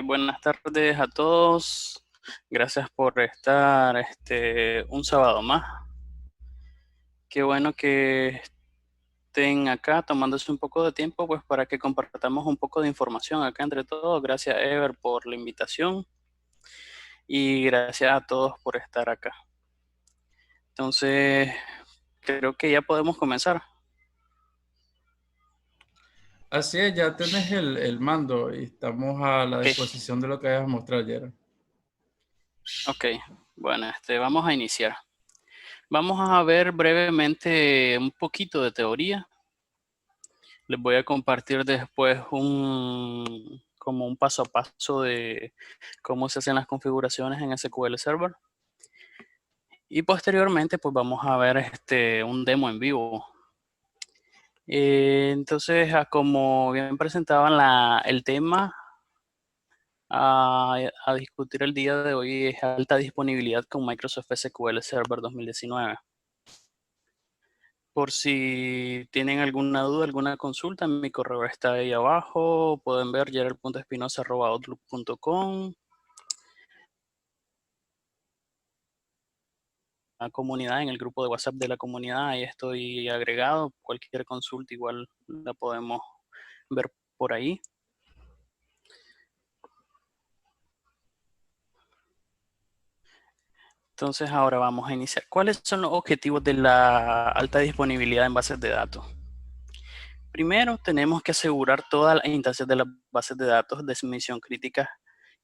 Buenas tardes a todos. Gracias por estar un sábado más. Qué bueno que estén acá tomándose un poco de tiempo pues para que compartamos un poco de información acá entre todos. Gracias Ever por la invitación y gracias a todos por estar acá. Entonces, creo que ya podemos comenzar. Así es, ya tenés el mando y estamos a la Ok, disposición de lo que hayas mostrado ayer. ok. Bueno, vamos a iniciar. Vamos a ver brevemente un poquito de teoría. Les voy a compartir después como un paso a paso de cómo se hacen las configuraciones en SQL Server. Y posteriormente, pues vamos a ver un demo en vivo. Entonces, como bien presentaban el tema a discutir el día de hoy es alta disponibilidad con Microsoft SQL Server 2019. Por si tienen alguna duda, alguna consulta, mi correo está ahí abajo. Pueden ver gerald.espinosa@outlook.com. La comunidad, en el grupo de WhatsApp de la comunidad, ahí estoy agregado. Cualquier consulta igual la podemos ver por ahí. Entonces ahora vamos a iniciar. ¿Cuáles son los objetivos de la alta disponibilidad en bases de datos? Primero, tenemos que asegurar todas las instancias de las bases de datos de misión crítica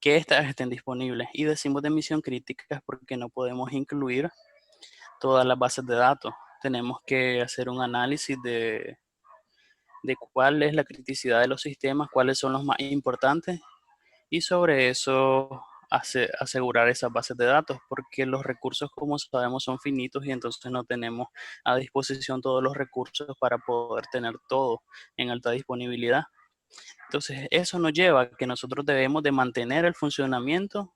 que éstas estén disponibles. Y decimos de misión críticas porque no podemos incluir todas las bases de datos. Tenemos que hacer un análisis de cuál es la criticidad de los sistemas, cuáles son los más importantes y sobre eso asegurar esas bases de datos, porque los recursos, como sabemos, son finitos y entonces no tenemos a disposición todos los recursos para poder tener todo en alta disponibilidad. Entonces, eso nos lleva a que nosotros debemos de mantener el funcionamiento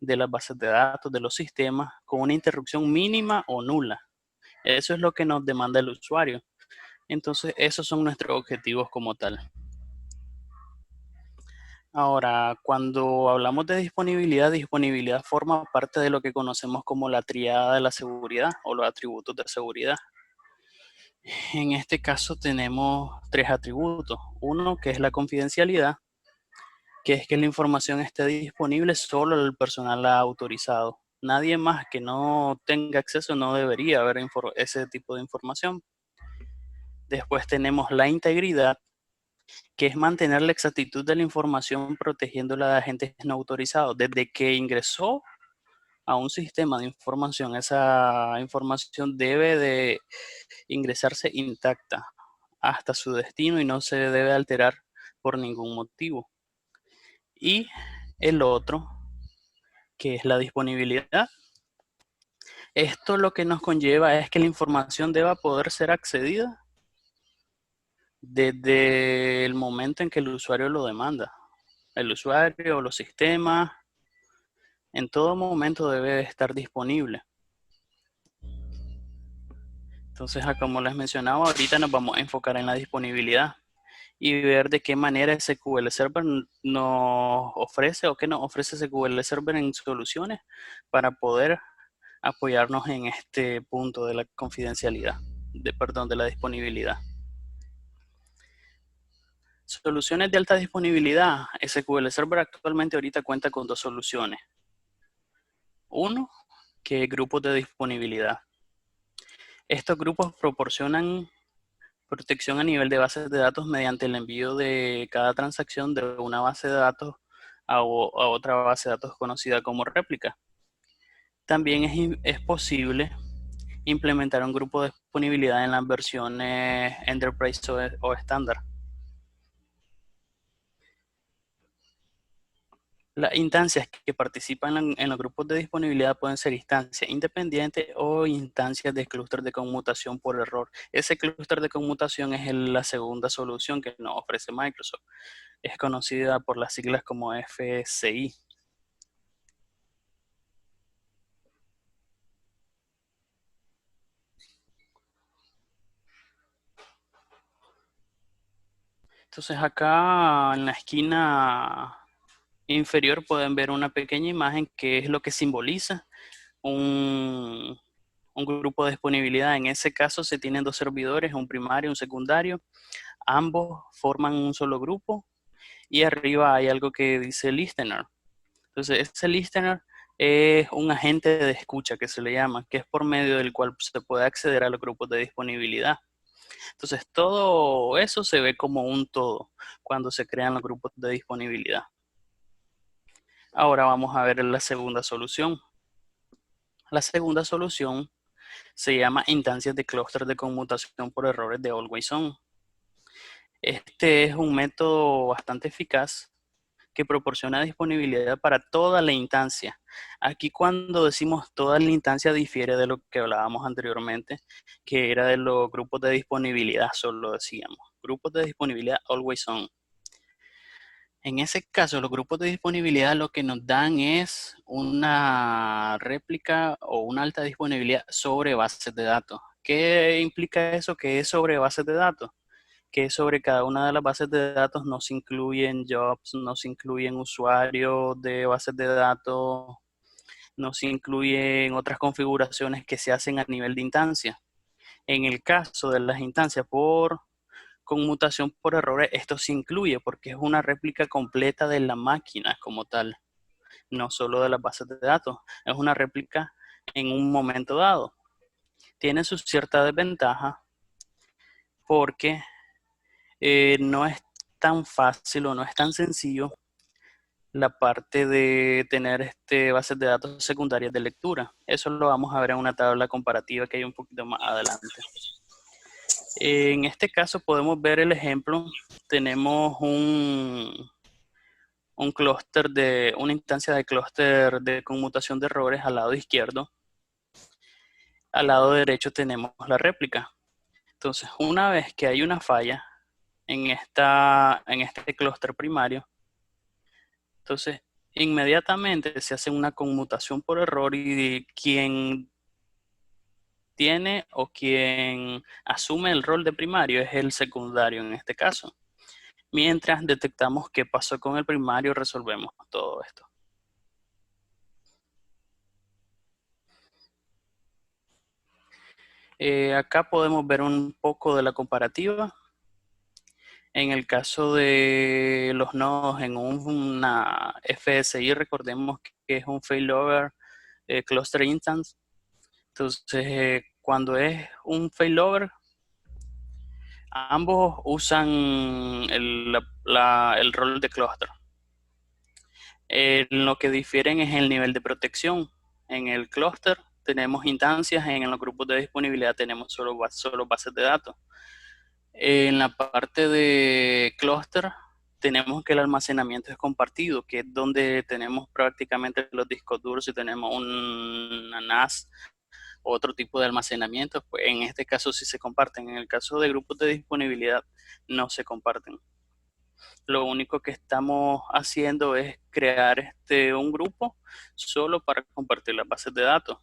de las bases de datos, de los sistemas, con una interrupción mínima o nula. Eso es lo que nos demanda el usuario. Entonces, esos son nuestros objetivos como tal. Ahora, cuando hablamos de disponibilidad, disponibilidad forma parte de lo que conocemos como la triada de la seguridad o los atributos de seguridad. En este caso tenemos tres atributos. Uno que es la confidencialidad, que es que la información esté disponible solo al personal autorizado. Nadie más que no tenga acceso no debería ver ese tipo de información. Después tenemos la integridad, que es mantener la exactitud de la información protegiéndola de agentes no autorizados. Desde que ingresó a un sistema de información, esa información debe de ingresarse intacta hasta su destino y no se debe alterar por ningún motivo. Y el otro, que es la disponibilidad. Esto lo que nos conlleva es que la información deba poder ser accedida desde el momento en que el usuario lo demanda. El usuario o los sistemas en todo momento debe estar disponible. Entonces, como les mencionaba, ahorita nos vamos a enfocar en la disponibilidad y ver de qué manera SQL Server nos ofrece o qué nos ofrece SQL Server en soluciones para poder apoyarnos en este punto de la confidencialidad, de la disponibilidad. Soluciones de alta disponibilidad. SQL Server actualmente ahorita cuenta con dos soluciones. Uno, que es grupos de disponibilidad. Estos grupos proporcionan protección a nivel de bases de datos mediante el envío de cada transacción de una base de datos a otra base de datos conocida como réplica. También es posible implementar un grupo de disponibilidad en las versiones Enterprise o estándar. Las instancias que participan en los grupos de disponibilidad pueden ser instancias independientes o instancias de clúster de conmutación por error. Ese clúster de conmutación es la segunda solución que nos ofrece Microsoft. Es conocida por las siglas como FSI. Entonces acá en la esquina inferior pueden ver una pequeña imagen que es lo que simboliza un grupo de disponibilidad. En ese caso se tienen dos servidores, un primario y un secundario. Ambos forman un solo grupo y arriba hay algo que dice listener. Entonces ese listener es un agente de escucha que se le llama, que es por medio del cual se puede acceder a los grupos de disponibilidad. Entonces todo eso se ve como un todo cuando se crean los grupos de disponibilidad. Ahora vamos a ver la segunda solución. La segunda solución se llama instancias de clúster de conmutación por errores de Always On. Este es un método bastante eficaz que proporciona disponibilidad para toda la instancia. Aquí cuando decimos toda la instancia difiere de lo que hablábamos anteriormente, que era de los grupos de disponibilidad, solo decíamos. Grupos de disponibilidad Always On. En ese caso, los grupos de disponibilidad lo que nos dan es una réplica o una alta disponibilidad sobre bases de datos. ¿Qué implica eso? Que es sobre bases de datos. Que sobre cada una de las bases de datos no se incluyen jobs, no se incluyen usuarios de bases de datos, no se incluyen otras configuraciones que se hacen a nivel de instancia. En el caso de las instancias por conmutación por errores, esto se incluye porque es una réplica completa de la máquina como tal, no solo de las bases de datos, es una réplica en un momento dado. Tiene su cierta desventaja porque no es tan fácil o no es tan sencillo la parte de tener bases de datos secundarias de lectura. Eso lo vamos a ver en una tabla comparativa que hay un poquito más adelante. En este caso podemos ver el ejemplo. Tenemos un clúster de una instancia de clúster de conmutación de errores al lado izquierdo. Al lado derecho tenemos la réplica. Entonces, una vez que hay una falla en este clúster primario, entonces inmediatamente se hace una conmutación por error y quien tiene o quien asume el rol de primario es el secundario en este caso. Mientras detectamos qué pasó con el primario, resolvemos todo esto. Acá podemos ver un poco de la comparativa. En el caso de los nodos en una FSI, recordemos que es un failover cluster instance. Entonces, cuando es un failover, ambos usan el rol de cluster. Lo que difieren es el nivel de protección. En el clúster tenemos instancias, en los grupos de disponibilidad tenemos solo bases de datos. En la parte de clúster tenemos que el almacenamiento es compartido, que es donde tenemos prácticamente los discos duros y tenemos una NAS o otro tipo de almacenamiento, pues en este caso sí se comparten. En el caso de grupos de disponibilidad no se comparten. Lo único que estamos haciendo es crear un grupo solo para compartir las bases de datos.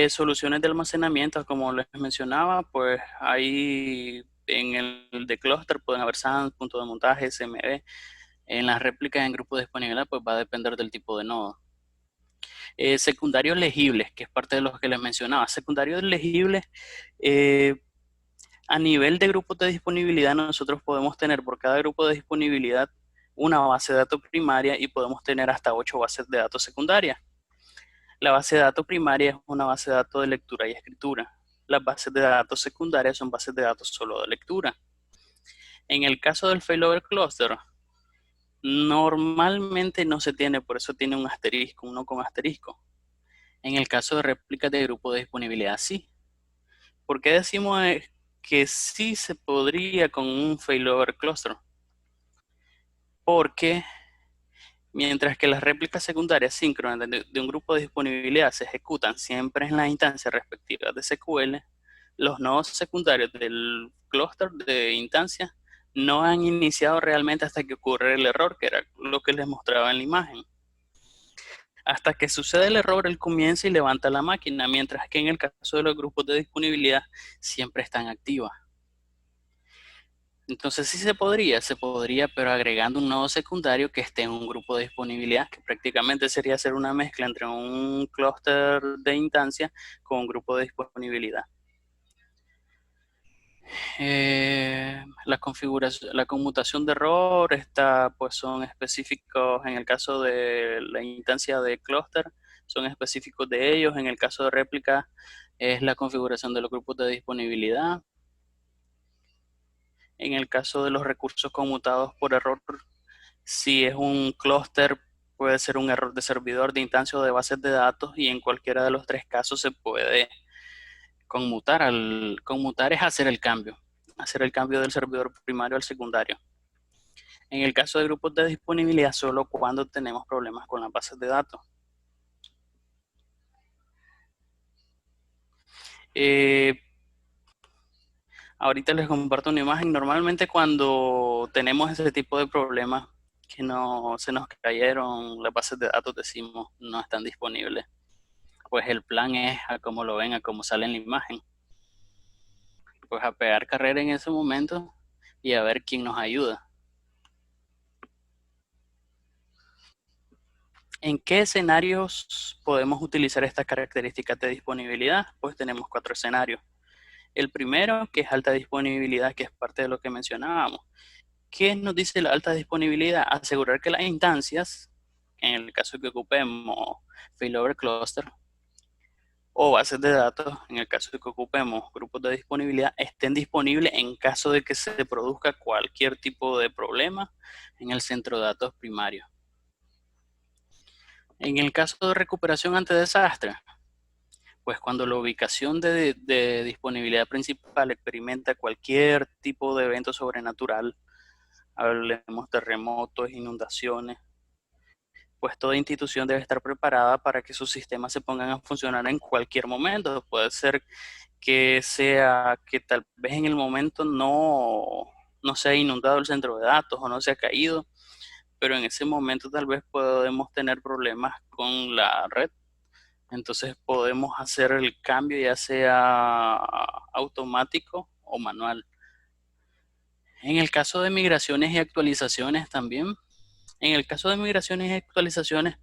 Soluciones de almacenamiento, como les mencionaba, pues ahí en el de clúster pueden haber SANs, punto de montaje, SMB. En las réplicas en grupo de disponibilidad, pues va a depender del tipo de nodo. Secundarios legibles, que es parte de los que les mencionaba. Secundarios legibles, a nivel de grupos de disponibilidad, nosotros podemos tener por cada grupo de disponibilidad una base de datos primaria y podemos tener hasta 8 bases de datos secundarias. La base de datos primaria es una base de datos de lectura y escritura. Las bases de datos secundarias son bases de datos solo de lectura. En el caso del failover cluster, normalmente no se tiene, por eso tiene un asterisco, uno con asterisco. En el caso de réplicas de grupo de disponibilidad, sí. ¿Por qué decimos que sí se podría con un failover cluster? Porque mientras que las réplicas secundarias síncronas de un grupo de disponibilidad se ejecutan siempre en las instancias respectivas de SQL, los nodos secundarios del clúster de instancias no han iniciado realmente hasta que ocurre el error, que era lo que les mostraba en la imagen. Hasta que sucede el error, él comienza y levanta la máquina, mientras que en el caso de los grupos de disponibilidad siempre están activas. Entonces sí se podría, pero agregando un nodo secundario que esté en un grupo de disponibilidad, que prácticamente sería hacer una mezcla entre un clúster de instancia con un grupo de disponibilidad. La configuración, la conmutación de error pues son específicos en el caso de la instancia de clúster, son específicos de ellos. En el caso de réplica es la configuración de los grupos de disponibilidad. En el caso de los recursos conmutados por error, si es un clúster, puede ser un error de servidor, de instancia o de bases de datos, y en cualquiera de los tres casos se puede conmutar. Conmutar es hacer el cambio del servidor primario al secundario. En el caso de grupos de disponibilidad, solo cuando tenemos problemas con las bases de datos. Ahorita les comparto una imagen. Normalmente cuando tenemos ese tipo de problemas, que no se nos cayeron las bases de datos, decimos no están disponibles. Pues el plan es a como lo ven, a como sale en la imagen. Pues a pegar carrera en ese momento y a ver quién nos ayuda. ¿En qué escenarios podemos utilizar estas características de disponibilidad? Pues tenemos 4 escenarios. El primero, que es alta disponibilidad, que es parte de lo que mencionábamos. ¿Qué nos dice la alta disponibilidad? Asegurar que las instancias, en el caso que ocupemos failover cluster, o bases de datos, en el caso de que ocupemos grupos de disponibilidad, estén disponibles en caso de que se produzca cualquier tipo de problema en el centro de datos primario. En el caso de recuperación ante desastre, pues cuando la ubicación de disponibilidad principal experimenta cualquier tipo de evento sobrenatural, hablemos terremotos, inundaciones, pues toda institución debe estar preparada para que sus sistemas se pongan a funcionar en cualquier momento. Puede ser que sea que tal vez en el momento no se ha inundado el centro de datos o no se ha caído, pero en ese momento tal vez podemos tener problemas con la red. Entonces podemos hacer el cambio ya sea automático o manual. En el caso de migraciones y actualizaciones también, en el caso de migraciones y actualizaciones,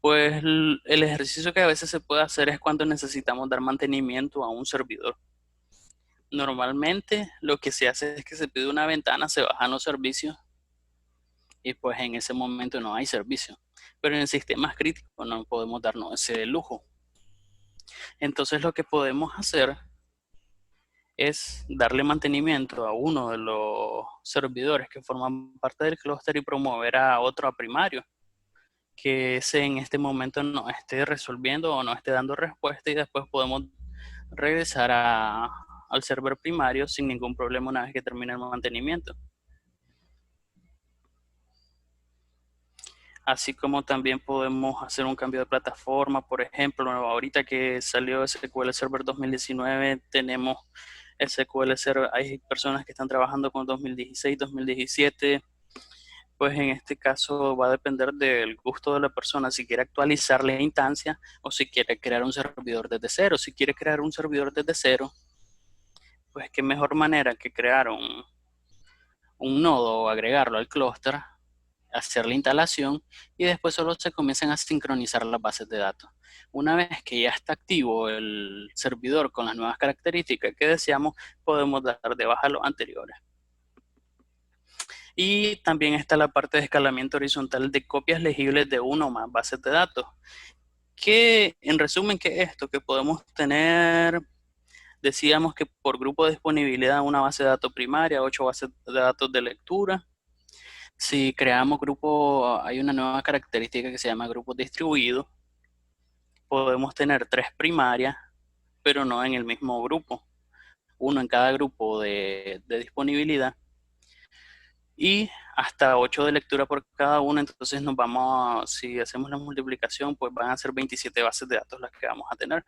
pues el ejercicio que a veces se puede hacer es cuando necesitamos dar mantenimiento a un servidor. Normalmente lo que se hace es que se pide una ventana, se bajan los servicios y pues en ese momento no hay servicio. Pero en sistemas críticos no podemos darnos ese lujo. Entonces lo que podemos hacer es darle mantenimiento a uno de los servidores que forman parte del clúster y promover a otro a primario, que ese en este momento no esté resolviendo o no esté dando respuesta, y después podemos regresar al server primario sin ningún problema una vez que termine el mantenimiento. Así como también podemos hacer un cambio de plataforma. Por ejemplo, ahorita que salió SQL Server 2019, tenemos SQL Server, hay personas que están trabajando con 2016, 2017, pues en este caso va a depender del gusto de la persona, si quiere actualizar la instancia o si quiere crear un servidor desde cero. Si quiere crear un servidor desde cero, pues qué mejor manera que crear un nodo o agregarlo al clúster, hacer la instalación y después solo se comienzan a sincronizar las bases de datos. Una vez que ya está activo el servidor con las nuevas características que deseamos, podemos dar de baja los anteriores. Y también está la parte de escalamiento horizontal de copias legibles de uno o más bases de datos. Que en resumen, ¿qué es esto? Que podemos tener, decíamos que por grupo de disponibilidad una base de datos primaria, 8 bases de datos de lectura. Si creamos grupo, hay una nueva característica que se llama grupos distribuidos. Podemos tener 3 primarias, pero no en el mismo grupo. Uno en cada grupo de disponibilidad y hasta 8 de lectura por cada uno. Entonces nos vamos si hacemos la multiplicación, pues van a ser 27 bases de datos las que vamos a tener.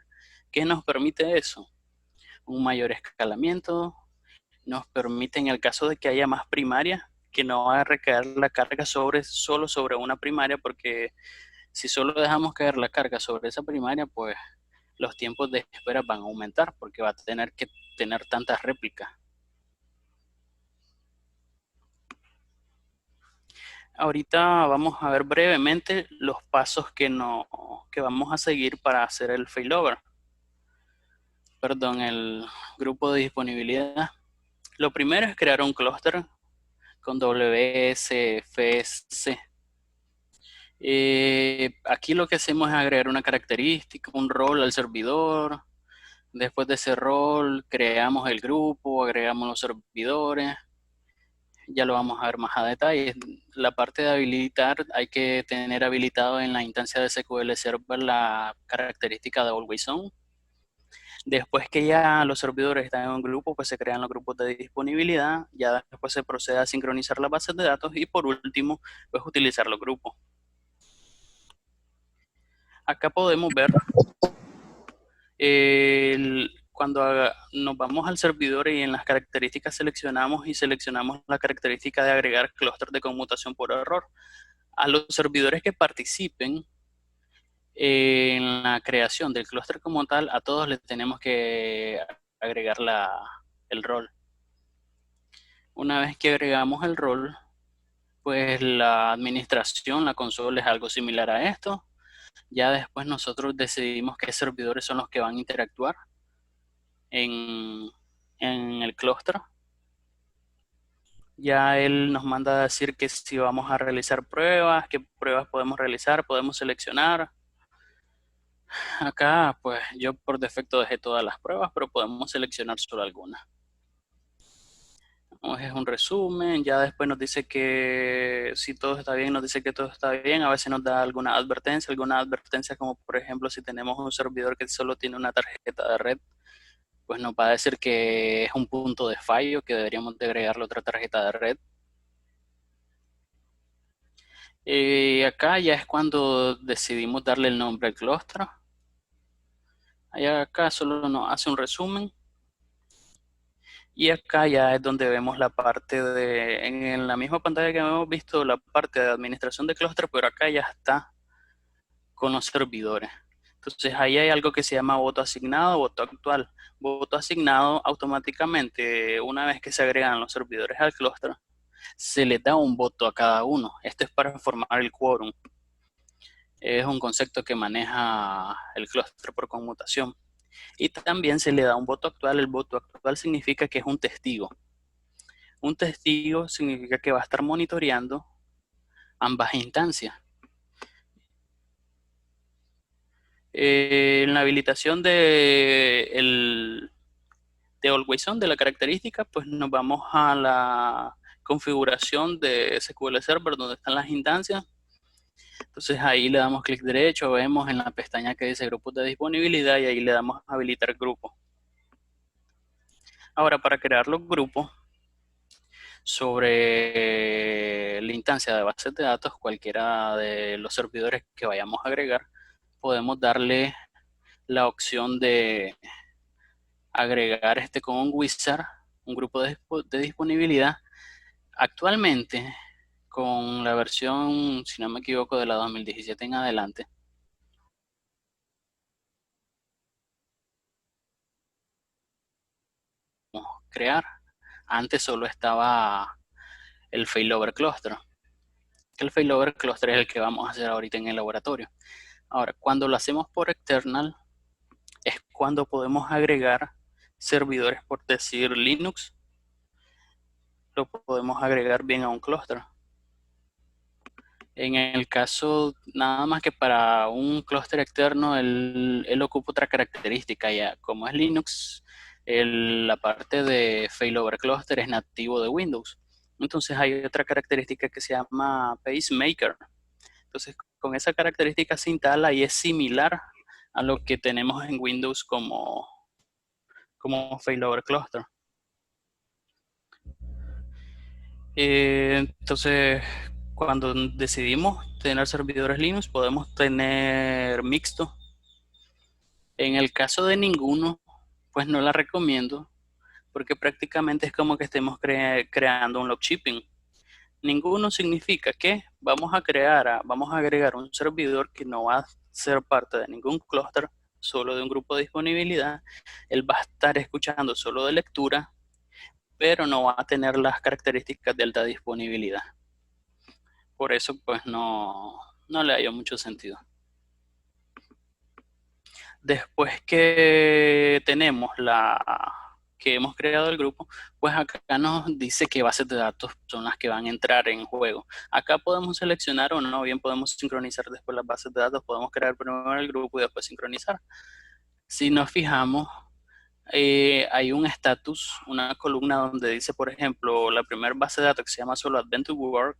¿Qué nos permite eso? Un mayor escalamiento, nos permite en el caso de que haya más primarias, que no va a recaer la carga solo sobre una primaria, porque si solo dejamos caer la carga sobre esa primaria, pues los tiempos de espera van a aumentar porque va a tener que tener tantas réplicas. Ahorita vamos a ver brevemente los pasos que vamos a seguir para hacer el failover. Perdón, el grupo de disponibilidad. Lo primero es crear un clúster con WSFC. Aquí lo que hacemos es agregar una característica, un rol al servidor. Después de ese rol, creamos el grupo, agregamos los servidores. Ya lo vamos a ver más a detalle. La parte de habilitar, hay que tener habilitado en la instancia de SQL Server la característica de Always On. Después que ya los servidores están en un grupo, pues se crean los grupos de disponibilidad. Ya después se procede a sincronizar las bases de datos y por último, pues utilizar los grupos. Acá podemos ver cuando nos vamos al servidor y en las características seleccionamos la característica de agregar clúster de conmutación por error. A los servidores que participen en la creación del clúster como tal, a todos les tenemos que agregar el rol. Una vez que agregamos el rol, pues la administración, la consola es algo similar a esto. Ya después nosotros decidimos qué servidores son los que van a interactuar en el clúster. Ya él nos manda a decir que si vamos a realizar pruebas, qué pruebas podemos realizar, podemos seleccionar. Acá, pues yo por defecto dejé todas las pruebas, pero podemos seleccionar solo algunas. Es un resumen, ya después nos dice que si todo está bien, nos dice que todo está bien. A veces nos da algunas advertencias como por ejemplo si tenemos un servidor que solo tiene una tarjeta de red, pues nos va a decir que es un punto de fallo, que deberíamos de agregarle otra tarjeta de red. Acá ya es cuando decidimos darle el nombre al clúster. Acá solo nos hace un resumen. Y acá ya es donde vemos la parte en la misma pantalla que hemos visto, la parte de administración de clúster, pero acá ya está con los servidores. Entonces ahí hay algo que se llama voto asignado, voto actual. Voto asignado automáticamente, una vez que se agregan los servidores al clúster, se le da un voto a cada uno. Esto es para formar el quórum. Es un concepto que maneja el clúster por conmutación. Y también se le da un voto actual. El voto actual significa que es un testigo. Un testigo significa que va a estar monitoreando ambas instancias. En la habilitación de Always On, de la característica, pues nos vamos a la configuración de SQL Server donde están las instancias. Entonces ahí le damos clic derecho, vemos en la pestaña que dice grupos de disponibilidad y ahí le damos a habilitar grupos. Ahora, para crear los grupos sobre la instancia de bases de datos, cualquiera de los servidores que vayamos a agregar, podemos darle la opción de agregar con un wizard, un grupo de disponibilidad. Actualmente, con la versión, si no me equivoco, de la 2017 en adelante, crear. Antes solo estaba el failover cluster. El failover cluster es el que vamos a hacer ahorita en el laboratorio. Ahora, cuando lo hacemos por external, es cuando podemos agregar servidores, por decir Linux, lo podemos agregar bien a un clúster. En el caso, nada más que para un clúster externo, él ocupa otra característica ya. Como es Linux, la parte de failover cluster es nativo de Windows. Entonces hay otra característica que se llama pacemaker. Entonces con esa característica se instala y es similar a lo que tenemos en Windows como failover cluster. Entonces, cuando decidimos tener servidores Linux, podemos tener mixto. En el caso de ninguno, pues no la recomiendo, porque prácticamente es como que estemos creando un log shipping. Ninguno significa que vamos a agregar un servidor que no va a ser parte de ningún clúster, solo de un grupo de disponibilidad. Él va a estar escuchando solo de lectura, pero no va a tener las características de alta disponibilidad. Por eso, pues no le hallo mucho sentido. Después que tenemos que hemos creado el grupo, pues acá nos dice qué bases de datos son las que van a entrar en juego. Acá podemos seleccionar o no, bien podemos sincronizar después las bases de datos, podemos crear primero el grupo y después sincronizar. Si nos fijamos, hay un estatus, una columna donde dice, por ejemplo, la primera base de datos que se llama solo Adventure Work,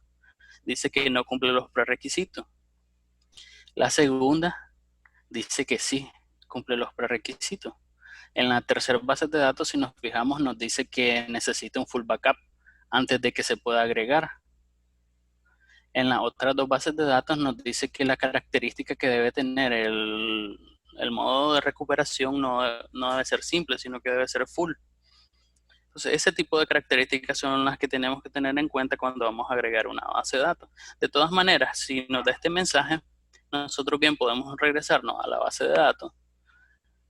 dice que no cumple los prerequisitos. La segunda dice que sí, cumple los prerequisitos. En la tercera base de datos, si nos fijamos, nos dice que necesita un full backup antes de que se pueda agregar. En las otras dos bases de datos nos dice que la característica que debe tener el modo de recuperación no debe ser simple, sino que debe ser full. Entonces, ese tipo de características son las que tenemos que tener en cuenta cuando vamos a agregar una base de datos. De todas maneras, si nos da este mensaje, nosotros bien podemos regresarnos a la base de datos,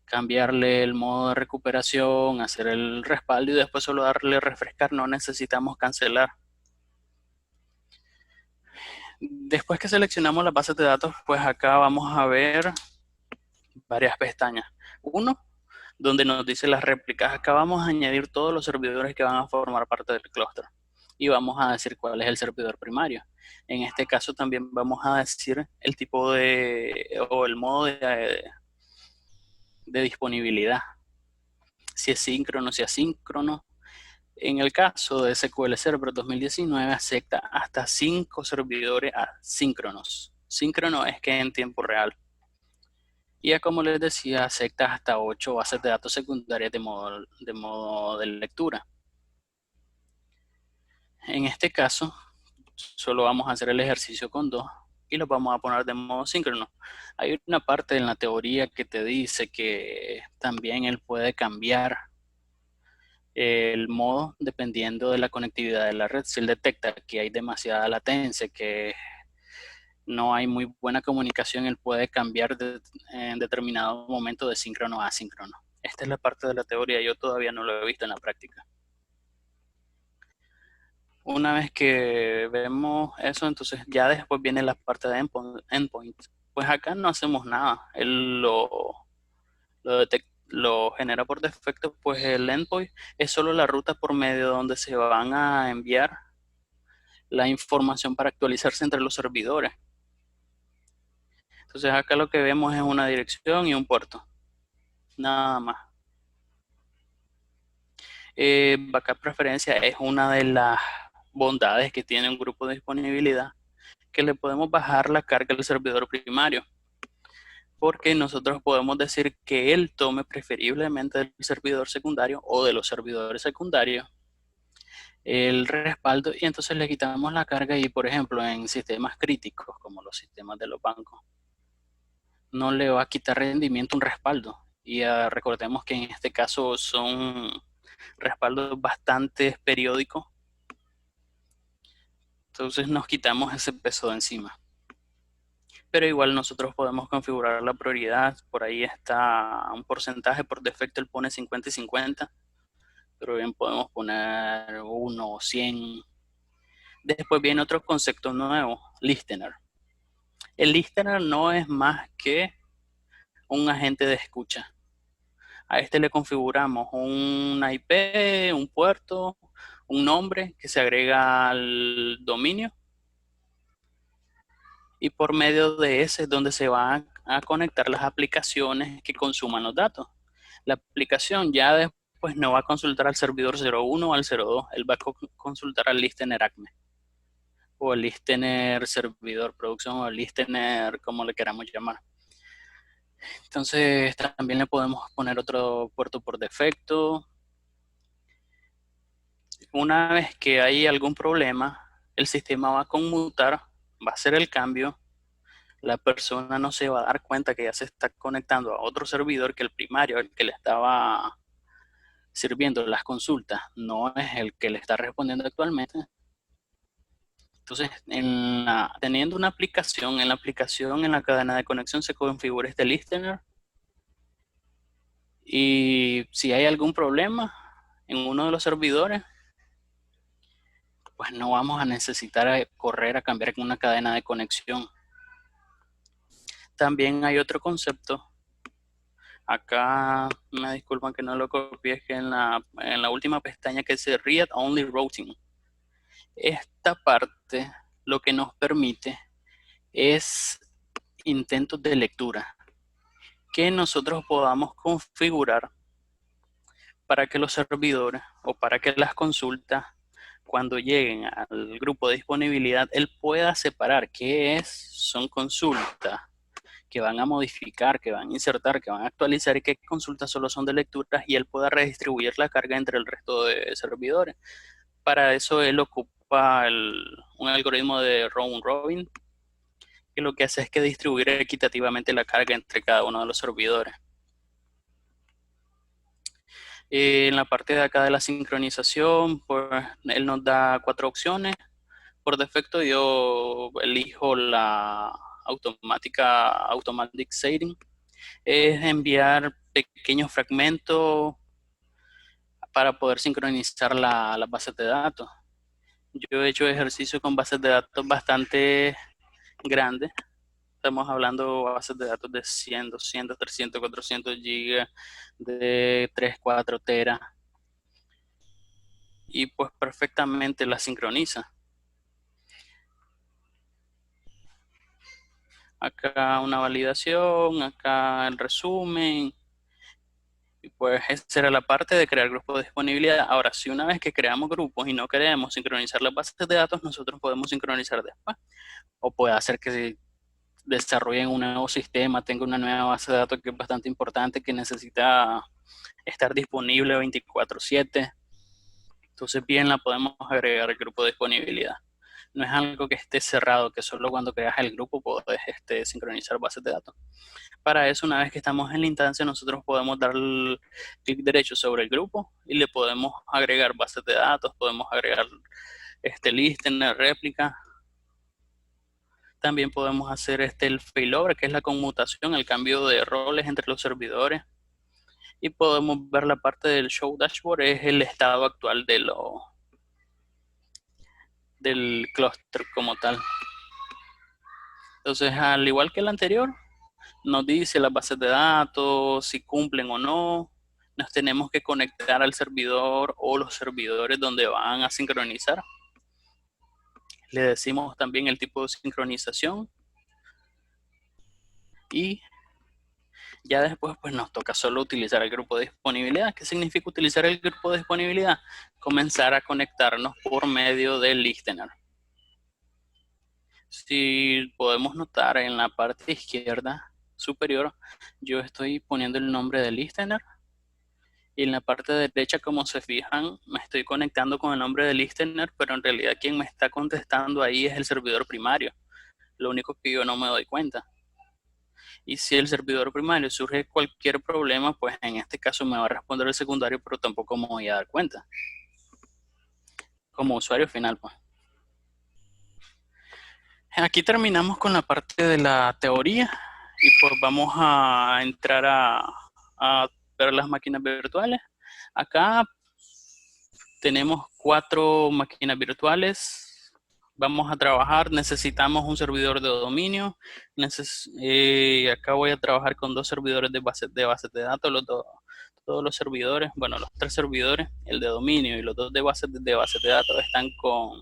cambiarle el modo de recuperación, hacer el respaldo y después solo darle refrescar, no necesitamos cancelar. Después que seleccionamos las bases de datos, pues acá vamos a ver varias pestañas. Uno, donde nos dice las réplicas. Acá vamos a añadir todos los servidores que van a formar parte del clúster. Y vamos a decir cuál es el servidor primario. En este caso también vamos a decir el tipo o el modo de disponibilidad. Si es síncrono, si es asíncrono. En el caso de SQL Server 2019 acepta hasta 5 servidores asíncronos. Síncrono es que en tiempo real. Y ya como les decía, acepta hasta 8 bases de datos secundarias de modo de lectura. En este caso, solo vamos a hacer el ejercicio con 2 y los vamos a poner de modo síncrono. Hay una parte en la teoría que te dice que también él puede cambiar el modo dependiendo de la conectividad de la red. Si él detecta que hay demasiada latencia, que no hay muy buena comunicación, él puede cambiar en determinado momento de síncrono a asíncrono. Esta es la parte de la teoría, yo todavía no lo he visto en la práctica. Una vez que vemos eso, entonces ya después viene la parte de endpoint. Pues acá no hacemos nada, él lo genera por defecto, pues el endpoint es solo la ruta por medio donde se van a enviar la información para actualizarse entre los servidores. Entonces acá lo que vemos es una dirección y un puerto, nada más. Backup preferencia es una de las bondades que tiene un grupo de disponibilidad, que le podemos bajar la carga al servidor primario, porque nosotros podemos decir que él tome preferiblemente del servidor secundario o de los servidores secundarios el respaldo, y entonces le quitamos la carga. Y por ejemplo en sistemas críticos como los sistemas de los bancos, no le va a quitar rendimiento un respaldo. Y recordemos que en este caso son respaldos bastante periódicos, entonces nos quitamos ese peso de encima. Pero igual nosotros podemos configurar la prioridad. Por ahí está un porcentaje, por defecto él pone 50 y 50, pero bien podemos poner 1 o 100. Después viene otro concepto nuevo, listener. El listener no es más que un agente de escucha. A este le configuramos una IP, un puerto, un nombre que se agrega al dominio, y por medio de ese es donde se van a conectar las aplicaciones que consuman los datos. La aplicación ya después no va a consultar al servidor 01 o al 02, él va a consultar al listener ACME, o el listener servidor producción, o el listener como le queramos llamar. Entonces también le podemos poner otro puerto por defecto. Una vez que hay algún problema, el sistema va a conmutar, va a hacer el cambio. La persona no se va a dar cuenta que ya se está conectando a otro servidor, que el primario, el que le estaba sirviendo las consultas, no es el que le está respondiendo actualmente. Entonces, teniendo una aplicación, en la cadena de conexión se configura este listener, y si hay algún problema en uno de los servidores, pues no vamos a necesitar correr a cambiar una cadena de conexión. También hay otro concepto. Acá me disculpan que no lo copié, es que en la última pestaña que dice Read Only Routing. Esta parte lo que nos permite es intentos de lectura que nosotros podamos configurar para que los servidores o para que las consultas, cuando lleguen al grupo de disponibilidad, él pueda separar qué son consultas que van a modificar, que van a insertar, que van a actualizar y qué consultas solo son de lecturas, y él pueda redistribuir la carga entre el resto de servidores. Para eso él ocupa un algoritmo de round robin, que lo que hace es que distribuir equitativamente la carga entre cada uno de los servidores. En la parte de acá de la sincronización, pues él nos da 4 opciones. Por defecto yo elijo la automatic shading. Es enviar pequeños fragmentos para poder sincronizar las bases de datos. Yo he hecho ejercicio con bases de datos bastante grandes. Estamos hablando de bases de datos de 100, 200, 300, 400 gigas, de 3, 4 teras. Y pues perfectamente la sincroniza. Acá una validación, acá el resumen. Y pues esa era la parte de crear grupos de disponibilidad. Ahora, si una vez que creamos grupos y no queremos sincronizar las bases de datos, nosotros podemos sincronizar después. O puede hacer que desarrollen un nuevo sistema, tenga una nueva base de datos que es bastante importante, que necesita estar disponible 24/7. Entonces bien la podemos agregar al grupo de disponibilidad. No es algo que esté cerrado, que solo cuando creas el grupo puedes sincronizar bases de datos. Para eso, una vez que estamos en la instancia, nosotros podemos dar clic derecho sobre el grupo y le podemos agregar bases de datos, podemos agregar listener, réplica. También podemos hacer el failover, que es la conmutación, el cambio de roles entre los servidores. Y podemos ver la parte del show dashboard, es el estado actual del clúster como tal. Entonces, al igual que el anterior, nos dice las bases de datos, si cumplen o no. Nos tenemos que conectar al servidor o los servidores donde van a sincronizar. Le decimos también el tipo de sincronización. Y ya después pues nos toca solo utilizar el grupo de disponibilidad. ¿Qué significa utilizar el grupo de disponibilidad? Comenzar a conectarnos por medio del listener. Si podemos notar en la parte izquierda superior, yo estoy poniendo el nombre del listener. Y en la parte derecha, como se fijan, me estoy conectando con el nombre del listener, pero en realidad quien me está contestando ahí es el servidor primario. Lo único que yo no me doy cuenta. Y si el servidor primario surge cualquier problema, pues en este caso me va a responder el secundario, pero tampoco me voy a dar cuenta. Como usuario final, pues. Aquí terminamos con la parte de la teoría y pues vamos a entrar a ver las máquinas virtuales. Acá tenemos 4 máquinas virtuales. Vamos a trabajar, necesitamos un servidor de dominio. Acá voy a trabajar con 2 servidores de base de datos, todos los servidores, bueno, los 3 servidores, el de dominio y los 2 de base de datos están con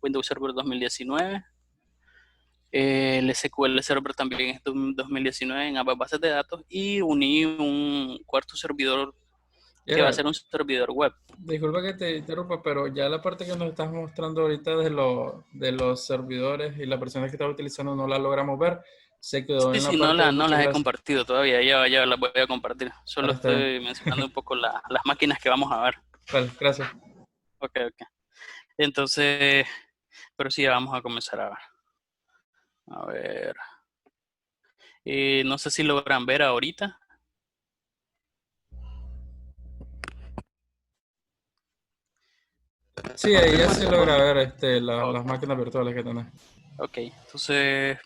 Windows Server 2019. El SQL Server también es 2019 en ambas bases de datos, y uní un cuarto servidor que va a ser un servidor web. Disculpa que te interrumpa, pero ya la parte que nos estás mostrando ahorita de los servidores y las versiones que estás utilizando no la logramos ver. Se quedó en la parte no las he compartido todavía, ya las voy a compartir. Solo estoy mencionando un poco las máquinas que vamos a ver. Vale, gracias. Ok. Entonces, pero sí, vamos a comenzar a ver. A ver. No sé si logran ver ahorita. Sí, ahí ya se logra ver las máquinas virtuales que tenés. Ok, entonces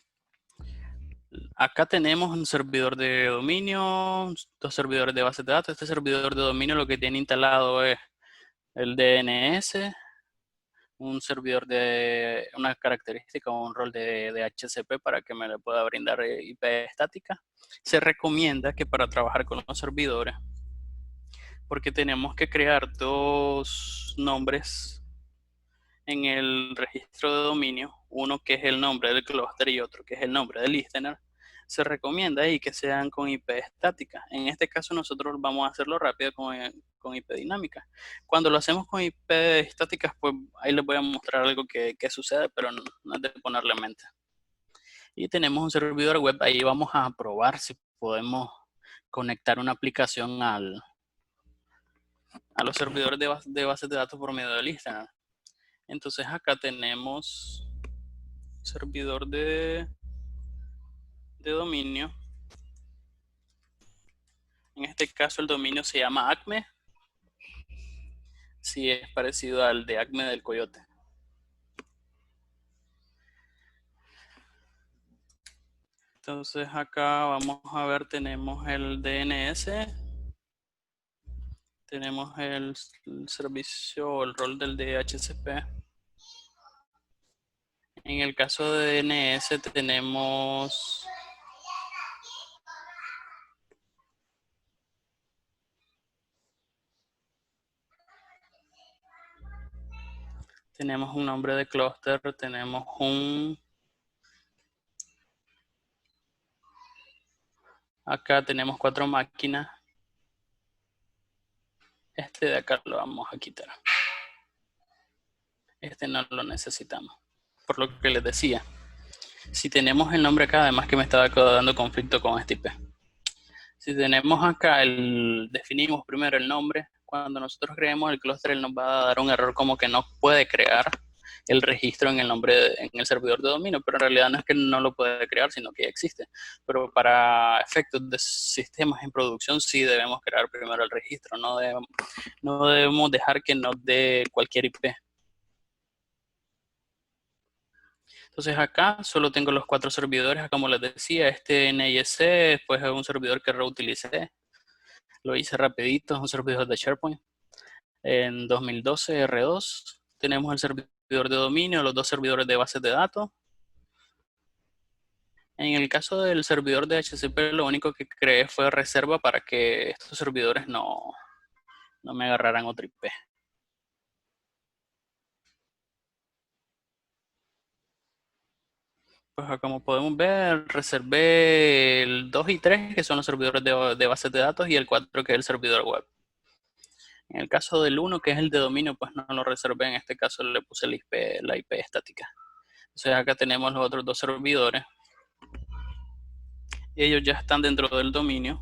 acá tenemos un servidor de dominio, 2 servidores de base de datos. Este servidor de dominio lo que tiene instalado es el DNS, un servidor de una característica o un rol de DHCP para que me le pueda brindar IP estática. Se recomienda que para trabajar con los servidores, porque tenemos que crear dos nombres en el registro de dominio, uno que es el nombre del clúster y otro que es el nombre del listener, se recomienda ahí que sean con IP estática. En este caso nosotros vamos a hacerlo rápido con IP dinámica. Cuando lo hacemos con IP estáticas, pues ahí les voy a mostrar algo que sucede, pero no es de ponerle en mente. Y tenemos un servidor web, ahí vamos a probar si podemos conectar una aplicación a los servidores de bases de datos por medio del listener. Entonces acá tenemos servidor de dominio. En este caso el dominio se llama Acme. Si es parecido al de Acme del Coyote. Entonces acá vamos a ver, tenemos el DNS. Tenemos el servicio o el rol del DHCP. En el caso de DNS tenemos un nombre de clúster, tenemos acá tenemos 4 máquinas. Este de acá lo vamos a quitar. Este no lo necesitamos. Por lo que les decía, si tenemos el nombre acá, además que me estaba dando conflicto con este IP. Si tenemos acá definimos primero el nombre, cuando nosotros creemos el clúster, él nos va a dar un error como que no puede crear el registro en el nombre, en el servidor de dominio, pero en realidad no es que no lo puede crear, sino que ya existe. Pero para efectos de sistemas en producción sí debemos crear primero el registro, no debemos dejar que nos dé cualquier IP. Entonces acá solo tengo los 4 servidores, como les decía, este NIC, pues es un servidor que reutilicé, lo hice rapidito, es un servidor de SharePoint. En 2012 R2 tenemos el servidor de dominio, los 2 servidores de bases de datos. En el caso del servidor de HCP, lo único que creé fue reserva para que estos servidores no me agarraran otro IP. Pues como podemos ver, reservé el 2 y 3, que son los servidores de bases de datos, y el 4, que es el servidor web. En el caso del 1, que es el de dominio, pues no lo reservé. En este caso le puse la IP estática. Entonces acá tenemos los otros 2 servidores. Y ellos ya están dentro del dominio.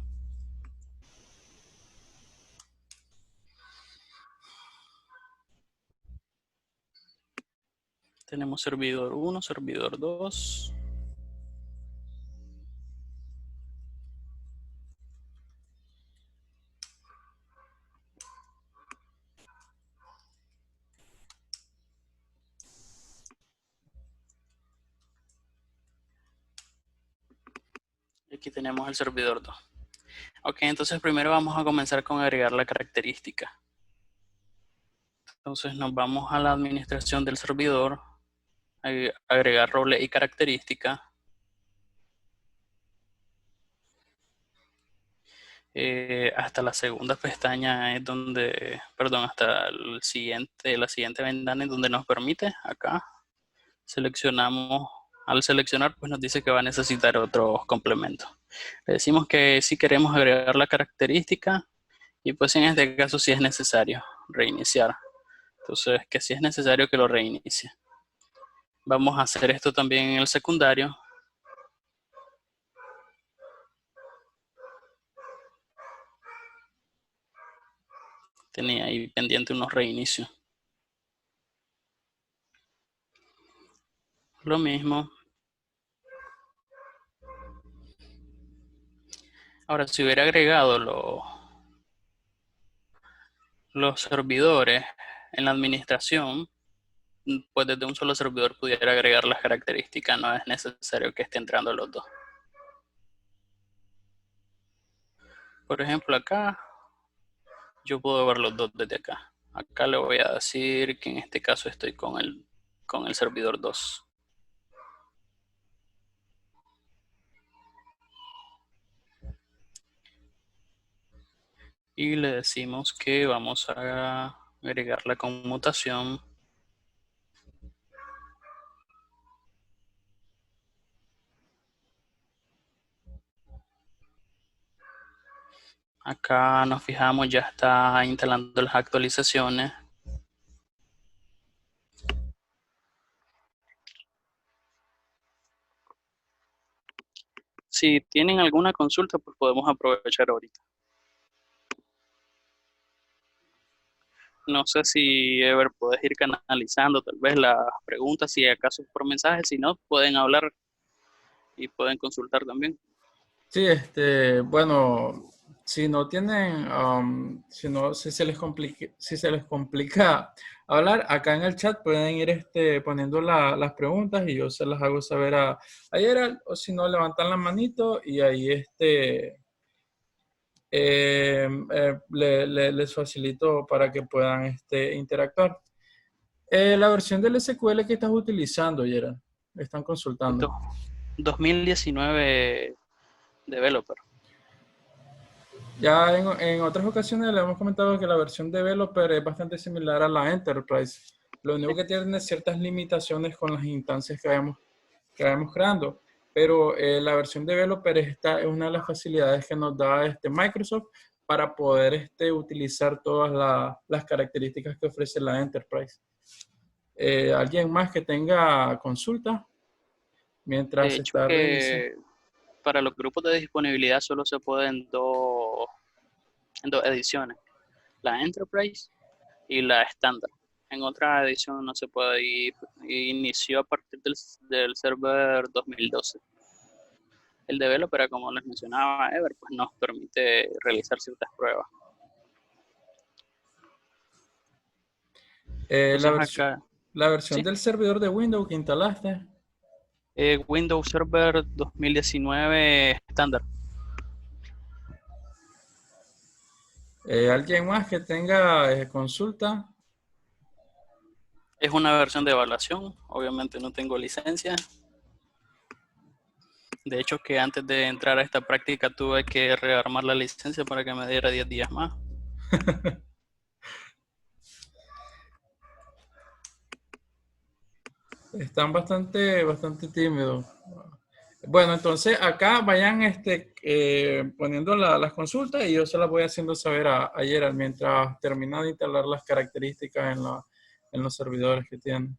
Tenemos servidor 1, servidor 2. Y aquí tenemos el servidor 2. Ok, entonces primero vamos a comenzar con agregar la característica. Entonces nos vamos a la administración del servidor, agregar role y característica. Hasta la segunda pestaña es donde, perdón, hasta la siguiente ventana es donde nos permite, acá, seleccionamos, al seleccionar pues nos dice que va a necesitar otros complementos. Le decimos que si queremos agregar la característica y pues en este caso si es necesario reiniciar. Entonces que si es necesario que lo reinicie. Vamos a hacer esto también en el secundario. Tenía ahí pendiente unos reinicios. Lo mismo. Ahora, si hubiera agregado los servidores en la administración, pues desde un solo servidor pudiera agregar las características, no es necesario que esté entrando los dos. Por ejemplo, acá, yo puedo ver los dos desde acá. Acá le voy a decir que en este caso estoy con el servidor 2. Y le decimos que vamos a agregar la conmutación. Acá nos fijamos, ya está instalando las actualizaciones. Si tienen alguna consulta, pues podemos aprovechar ahorita. No sé si, Ever, puedes ir canalizando tal vez las preguntas, si acaso por mensaje, si no, pueden hablar y pueden consultar también. Sí, bueno, si no tienen, si se les complica hablar, acá en el chat pueden ir poniendo las preguntas y yo se las hago saber a Gerald, o si no, levantan la manito y ahí les facilito para que puedan interactuar. La versión del SQL que estás utilizando, Gerald, están consultando. 2019 Developer. Ya en otras ocasiones le hemos comentado que la versión developer es bastante similar a la Enterprise. Lo único que tiene es ciertas limitaciones con las instancias que vamos creando. Pero la versión developer es una de las facilidades que nos da Microsoft para poder utilizar todas las características que ofrece la Enterprise. ¿Alguien más que tenga consulta De mientras se hecho, está revisando? que para los grupos de disponibilidad solo se puede en dos ediciones, la Enterprise y la estándar. En otra edición no se puede ir, inició a partir del server 2012. El developer, como les mencionaba Ever, pues nos permite realizar ciertas pruebas. Entonces acá, La versión sí, del servidor de Windows que instalaste. Windows Server 2019 estándar. ¿Alguien más que tenga consulta? Es una versión de evaluación, obviamente no tengo licencia. De hecho, que antes de entrar a esta práctica tuve que rearmar la licencia para que me diera 10 días más. Están bastante tímidos. Bueno, entonces acá vayan poniendo las consultas y yo se las voy haciendo saber a Gerald mientras termina de instalar las características en los servidores que tienen.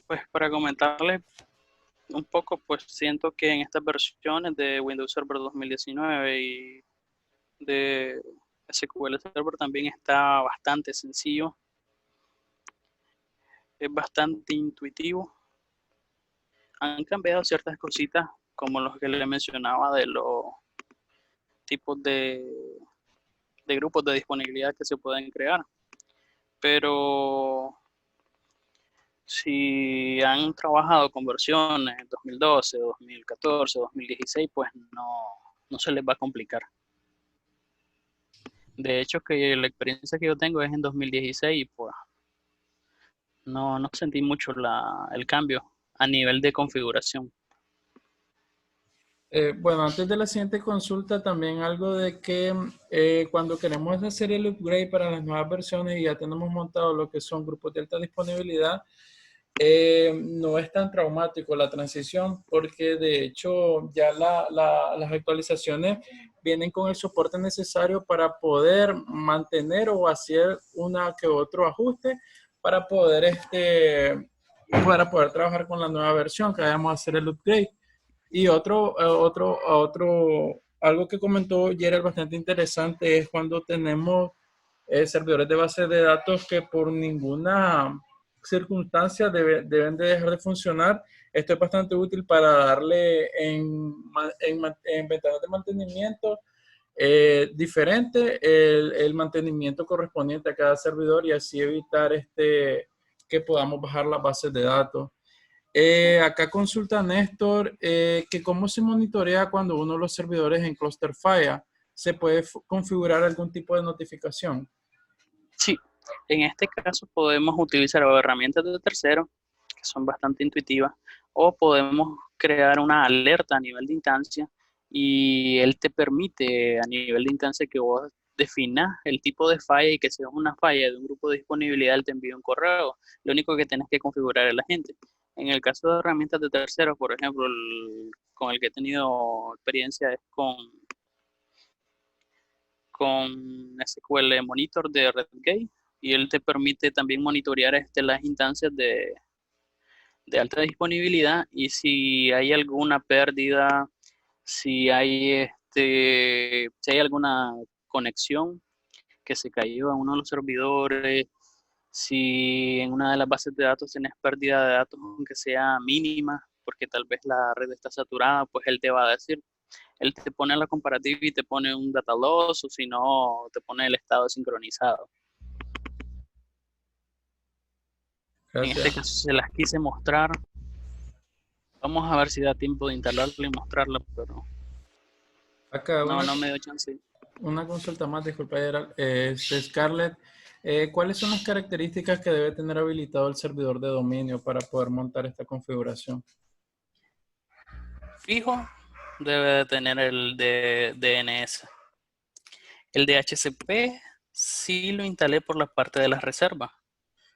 Pues para comentarles un poco, pues siento que en estas versiones de Windows Server 2019 y de SQL Server también está bastante sencillo, es bastante intuitivo. Han cambiado ciertas cositas, como los que le mencionaba de los tipos de grupos de disponibilidad que se pueden crear. Pero si han trabajado con versiones 2012, 2014, 2016, pues no se les va a complicar. De hecho, que la experiencia que yo tengo es en 2016 y pues no sentí mucho el cambio a nivel de configuración. Bueno, antes de la siguiente consulta, también algo de que cuando queremos hacer el upgrade para las nuevas versiones y ya tenemos montado lo que son grupos de alta disponibilidad, no es tan traumático la transición porque de hecho ya las actualizaciones vienen con el soporte necesario para poder mantener o hacer una que otro ajuste para poder, para poder trabajar con la nueva versión que vayamos a hacer el upgrade. Y algo que comentó Gerald bastante interesante es cuando tenemos servidores de base de datos que por ninguna circunstancias deben de dejar de funcionar. Esto es bastante útil para darle en ventanas de mantenimiento diferente el mantenimiento correspondiente a cada servidor y así evitar que podamos bajar las bases de datos. Acá consulta Néstor que cómo se monitorea cuando uno de los servidores en clúster falla. ¿Se puede configurar algún tipo de notificación? Sí, en este caso podemos utilizar o herramientas de terceros, que son bastante intuitivas, o podemos crear una alerta a nivel de instancia y él te permite a nivel de instancia que vos definas el tipo de falla y que sea una falla de un grupo de disponibilidad, él te envía un correo. Lo único que tenés que configurar es la gente. En el caso de herramientas de terceros, por ejemplo, con el que he tenido experiencia es con SQL Monitor de Redgate y él te permite también monitorear las instancias de alta disponibilidad y si hay alguna pérdida, si hay alguna conexión que se cayó a uno de los servidores, si en una de las bases de datos tienes pérdida de datos aunque sea mínima, porque tal vez la red está saturada, pues él te va a decir. Él te pone la comparativa y te pone un data loss o si no, te pone el estado sincronizado. En este Gracias. caso se las quise mostrar. Vamos a ver si da tiempo de instalarla y mostrarla, pero Acá no me dio chance. una consulta más, disculpa, Gerald. Scarlett, ¿cuáles son las características que debe tener habilitado el servidor de dominio para poder montar esta configuración? Fijo, debe de tener el de DNS. El de HCP sí lo instalé por la parte de las reservas.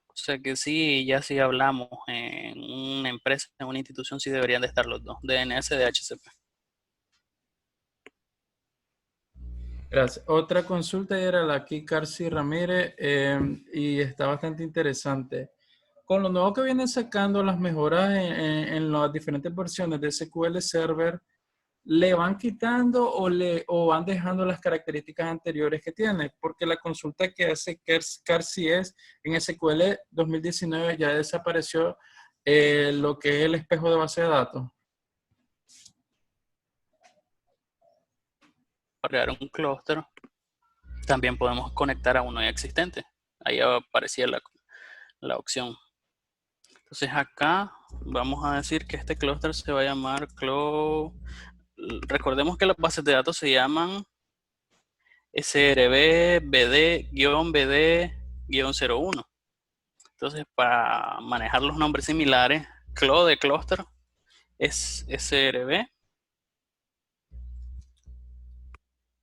O sea que sí, ya si hablamos en una empresa, en una institución, sí deberían de estar los dos, DNS de HCP. Gracias. Otra consulta era la aquí, Carcy Ramírez, y está bastante interesante. Con lo nuevo que vienen sacando las mejoras en las diferentes versiones de SQL Server, ¿le van quitando o van dejando las características anteriores que tiene? Porque la consulta que hace Carcy es, en SQL 2019 ya desapareció lo que es el espejo de base de datos. Para crear un clúster, también podemos conectar a uno ya existente. Ahí aparecía la opción. Entonces acá vamos a decir que este clúster se va a llamar Recordemos que las bases de datos se llaman SRB BD-BD-01. Entonces para manejar los nombres similares, CLO de clúster es SRB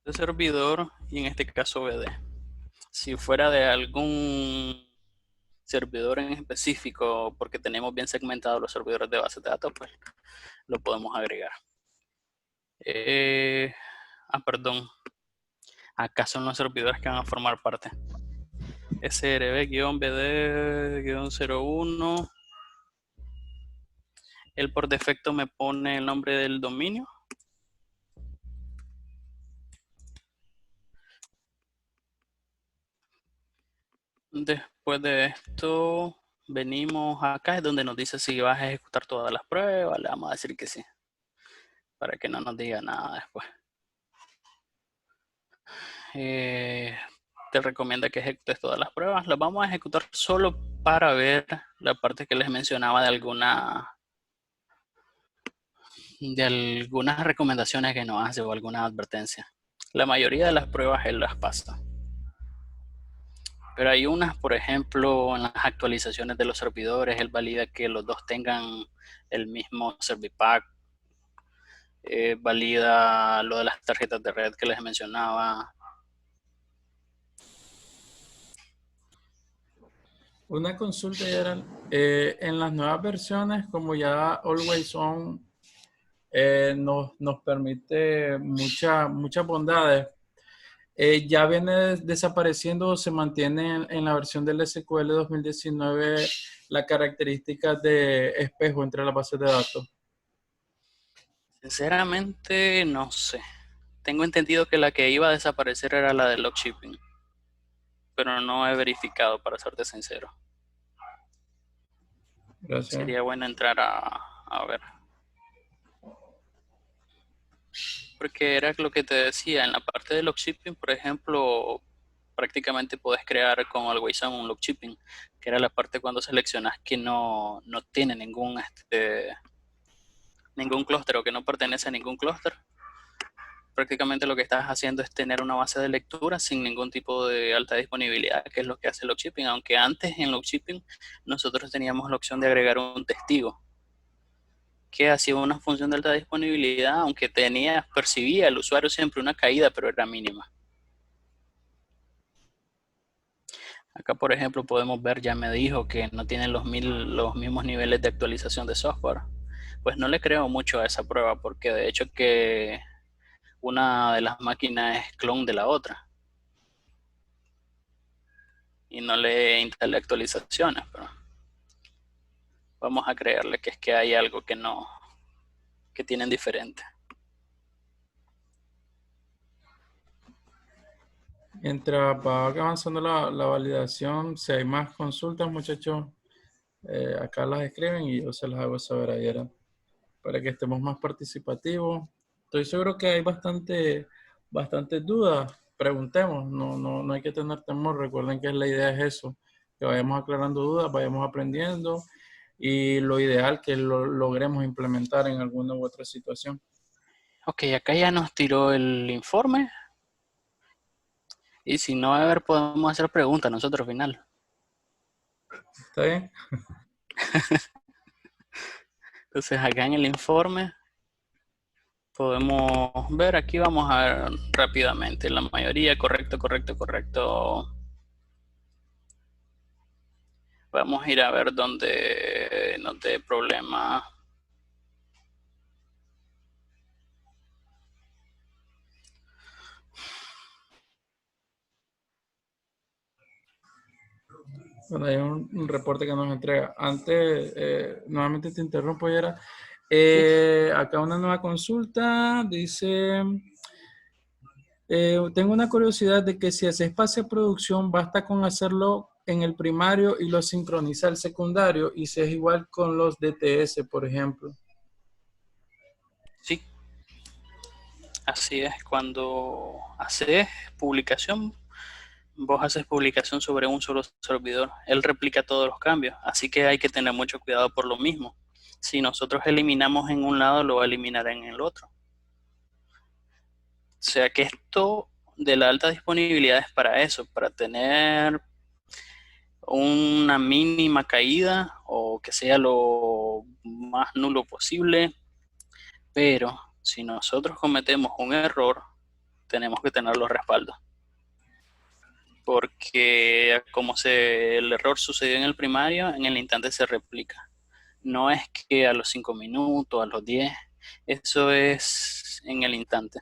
de servidor y en este caso BD. Si fuera de algún servidor en específico, porque tenemos bien segmentados los servidores de base de datos, pues lo podemos agregar. Perdón. Acá son los servidores que van a formar parte. SRB-BD-01. Él por defecto me pone el nombre del dominio. Después de esto, venimos acá, es donde nos dice si vas a ejecutar todas las pruebas. Le vamos a decir que sí, para que no nos diga nada después. Te recomienda que ejecutes todas las pruebas. Las vamos a ejecutar solo para ver la parte que les mencionaba de algunas recomendaciones que nos hace o alguna advertencia. La mayoría de las pruebas él las pasa. Pero hay unas, por ejemplo, en las actualizaciones de los servidores, él valida que los dos tengan el mismo servipack. Valida lo de las tarjetas de red que les mencionaba. Una consulta, Gerald. En las nuevas versiones, como ya Always On nos permite muchas bondades, ya viene desapareciendo o se mantiene en la versión del SQL 2019 la característica de espejo entre las bases de datos. Sinceramente, no sé. Tengo entendido que la que iba a desaparecer era la de log shipping, pero no he verificado, para serte sincero. Gracias. Sería bueno entrar a ver. Porque era lo que te decía, en la parte de lockshipping, por ejemplo, prácticamente puedes crear con Always On un lockshipping, que era la parte cuando seleccionas que no tiene ningún clúster o que no pertenece a ningún clúster. Prácticamente lo que estás haciendo es tener una base de lectura sin ningún tipo de alta disponibilidad, que es lo que hace lockshipping. Aunque antes en lockshipping nosotros teníamos la opción de agregar un testigo que hacía una función de alta disponibilidad, aunque percibía el usuario siempre una caída, pero era mínima. Acá, por ejemplo, podemos ver, ya me dijo que no tienen los mismos niveles de actualización de software. Pues no le creo mucho a esa prueba, porque de hecho que una de las máquinas es clon de la otra. Y no le instalé actualizaciones, pero vamos a creerle que es que hay algo que tienen diferente. Mientras va avanzando la validación, si hay más consultas, muchachos, acá las escriben y yo se las hago saber ayer para que estemos más participativos. Estoy seguro que hay bastantes dudas. Preguntemos, no hay que tener temor. Recuerden que la idea es eso, que vayamos aclarando dudas, vayamos aprendiendo y lo ideal que lo logremos implementar en alguna u otra situación. Ok, acá ya nos tiró el informe. Y si no, a ver, podemos hacer preguntas nosotros al final. ¿Está bien? Entonces acá en el informe podemos ver, aquí vamos a ver rápidamente la mayoría, correcto, correcto, correcto. Vamos a ir a ver dónde no te dé problema. Bueno, hay un reporte que nos entrega. Antes, nuevamente te interrumpo, Yera. Sí. Acá una nueva consulta. Dice, tengo una curiosidad de que si haces pase a producción, basta con hacerlo en el primario y lo sincroniza el secundario. Y si es igual con los DTS, por ejemplo. Sí, así es. Cuando haces publicación, vos haces publicación sobre un solo servidor. Él replica todos los cambios, así que hay que tener mucho cuidado por lo mismo. Si nosotros eliminamos en un lado, lo va a eliminar en el otro. O sea que esto de la alta disponibilidad es para eso, para tener una mínima caída o que sea lo más nulo posible. Pero si nosotros cometemos un error, tenemos que tener los respaldos. Porque como el error sucedió en el primario, en el instante se replica. No es que a los 5 minutos, a los 10, eso es en el instante.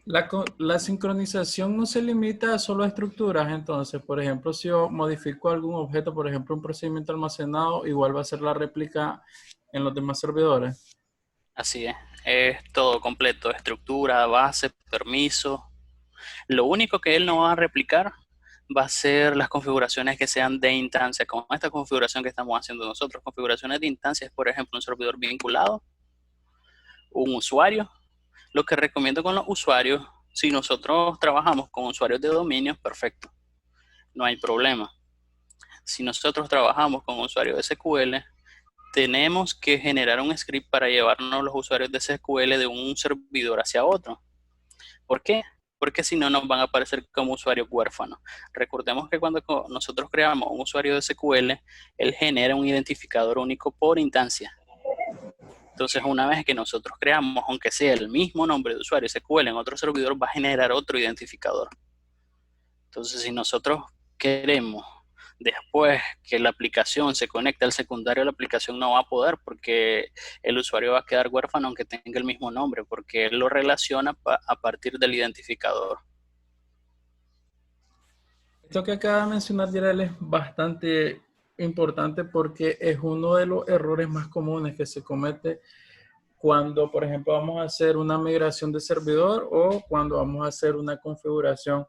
La sincronización no se limita a solo a estructuras, entonces, por ejemplo, si yo modifico algún objeto, por ejemplo, un procedimiento almacenado, igual va a ser la réplica en los demás servidores. Así es todo completo, estructura, base, permiso. Lo único que él no va a replicar va a ser las configuraciones que sean de instancia, como esta configuración que estamos haciendo nosotros. Configuraciones de instancias, por ejemplo, un servidor vinculado, un usuario. Lo que recomiendo con los usuarios, si nosotros trabajamos con usuarios de dominios, perfecto, no hay problema. Si nosotros trabajamos con usuarios de SQL, tenemos que generar un script para llevarnos los usuarios de SQL de un servidor hacia otro. ¿Por qué? Porque si no nos van a aparecer como usuarios huérfanos. Recordemos que cuando nosotros creamos un usuario de SQL, él genera un identificador único por instancia. Entonces, una vez que nosotros creamos, aunque sea el mismo nombre de usuario SQL en otro servidor, va a generar otro identificador. Entonces, si nosotros queremos después que la aplicación se conecte al secundario, la aplicación no va a poder porque el usuario va a quedar huérfano aunque tenga el mismo nombre, porque él lo relaciona a partir del identificador. Esto que acaba de mencionar Gerald es bastante importante porque es uno de los errores más comunes que se comete cuando, por ejemplo, vamos a hacer una migración de servidor o cuando vamos a hacer una configuración.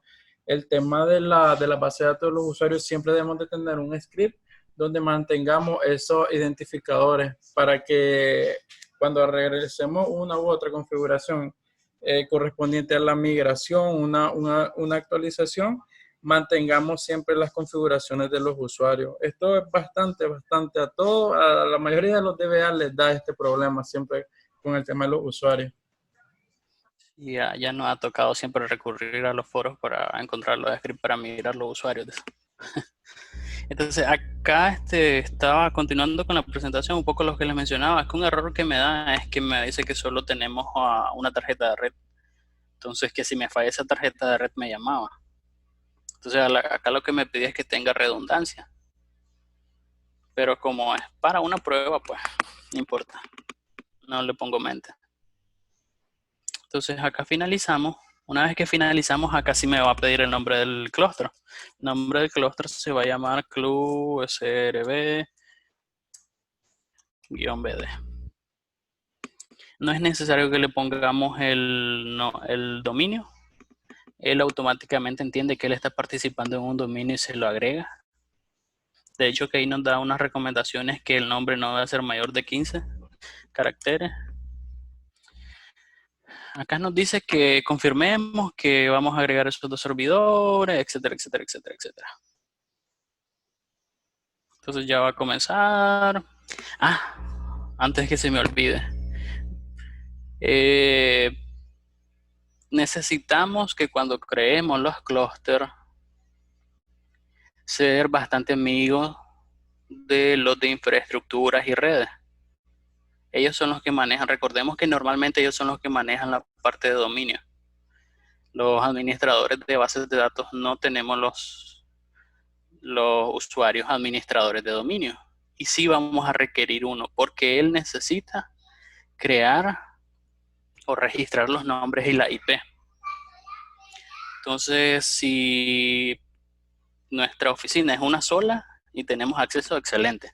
El tema de la base de datos de los usuarios, siempre debemos de tener un script donde mantengamos esos identificadores para que cuando regresemos una u otra configuración correspondiente a la migración, una actualización, mantengamos siempre las configuraciones de los usuarios. Esto es bastante a la mayoría de los DBA les da este problema siempre con el tema de los usuarios. Y ya nos ha tocado siempre recurrir a los foros para encontrar los scripts para migrar los usuarios. Entonces acá estaba continuando con la presentación, un poco lo que les mencionaba. Es que un error que me da es que me dice que solo tenemos una tarjeta de red. Entonces que si me falla esa tarjeta de red me llamaba. Entonces acá lo que me pide es que tenga redundancia. Pero como es para una prueba, pues no importa. No le pongo mente. Entonces acá finalizamos. Una vez que finalizamos, acá sí me va a pedir el nombre del clúster. El nombre del clúster se va a llamar club srb-bd. No es necesario que le pongamos el dominio. Él automáticamente entiende que él está participando en un dominio y se lo agrega. De hecho, que ahí nos da unas recomendaciones que el nombre no debe ser mayor de 15 caracteres. Acá nos dice que confirmemos que vamos a agregar esos dos servidores, etcétera, etcétera, etcétera, etcétera. Entonces ya va a comenzar. Antes que se me olvide. Necesitamos que cuando creemos los clústeres, ser bastante amigos de los de infraestructuras y redes. Ellos son los que manejan, recordemos que normalmente ellos son los que manejan la parte de dominio. Los administradores de bases de datos no tenemos los usuarios administradores de dominio. Y sí vamos a requerir uno, porque él necesita crear o registrar los nombres y la IP. Entonces, si nuestra oficina es una sola y tenemos acceso, excelente.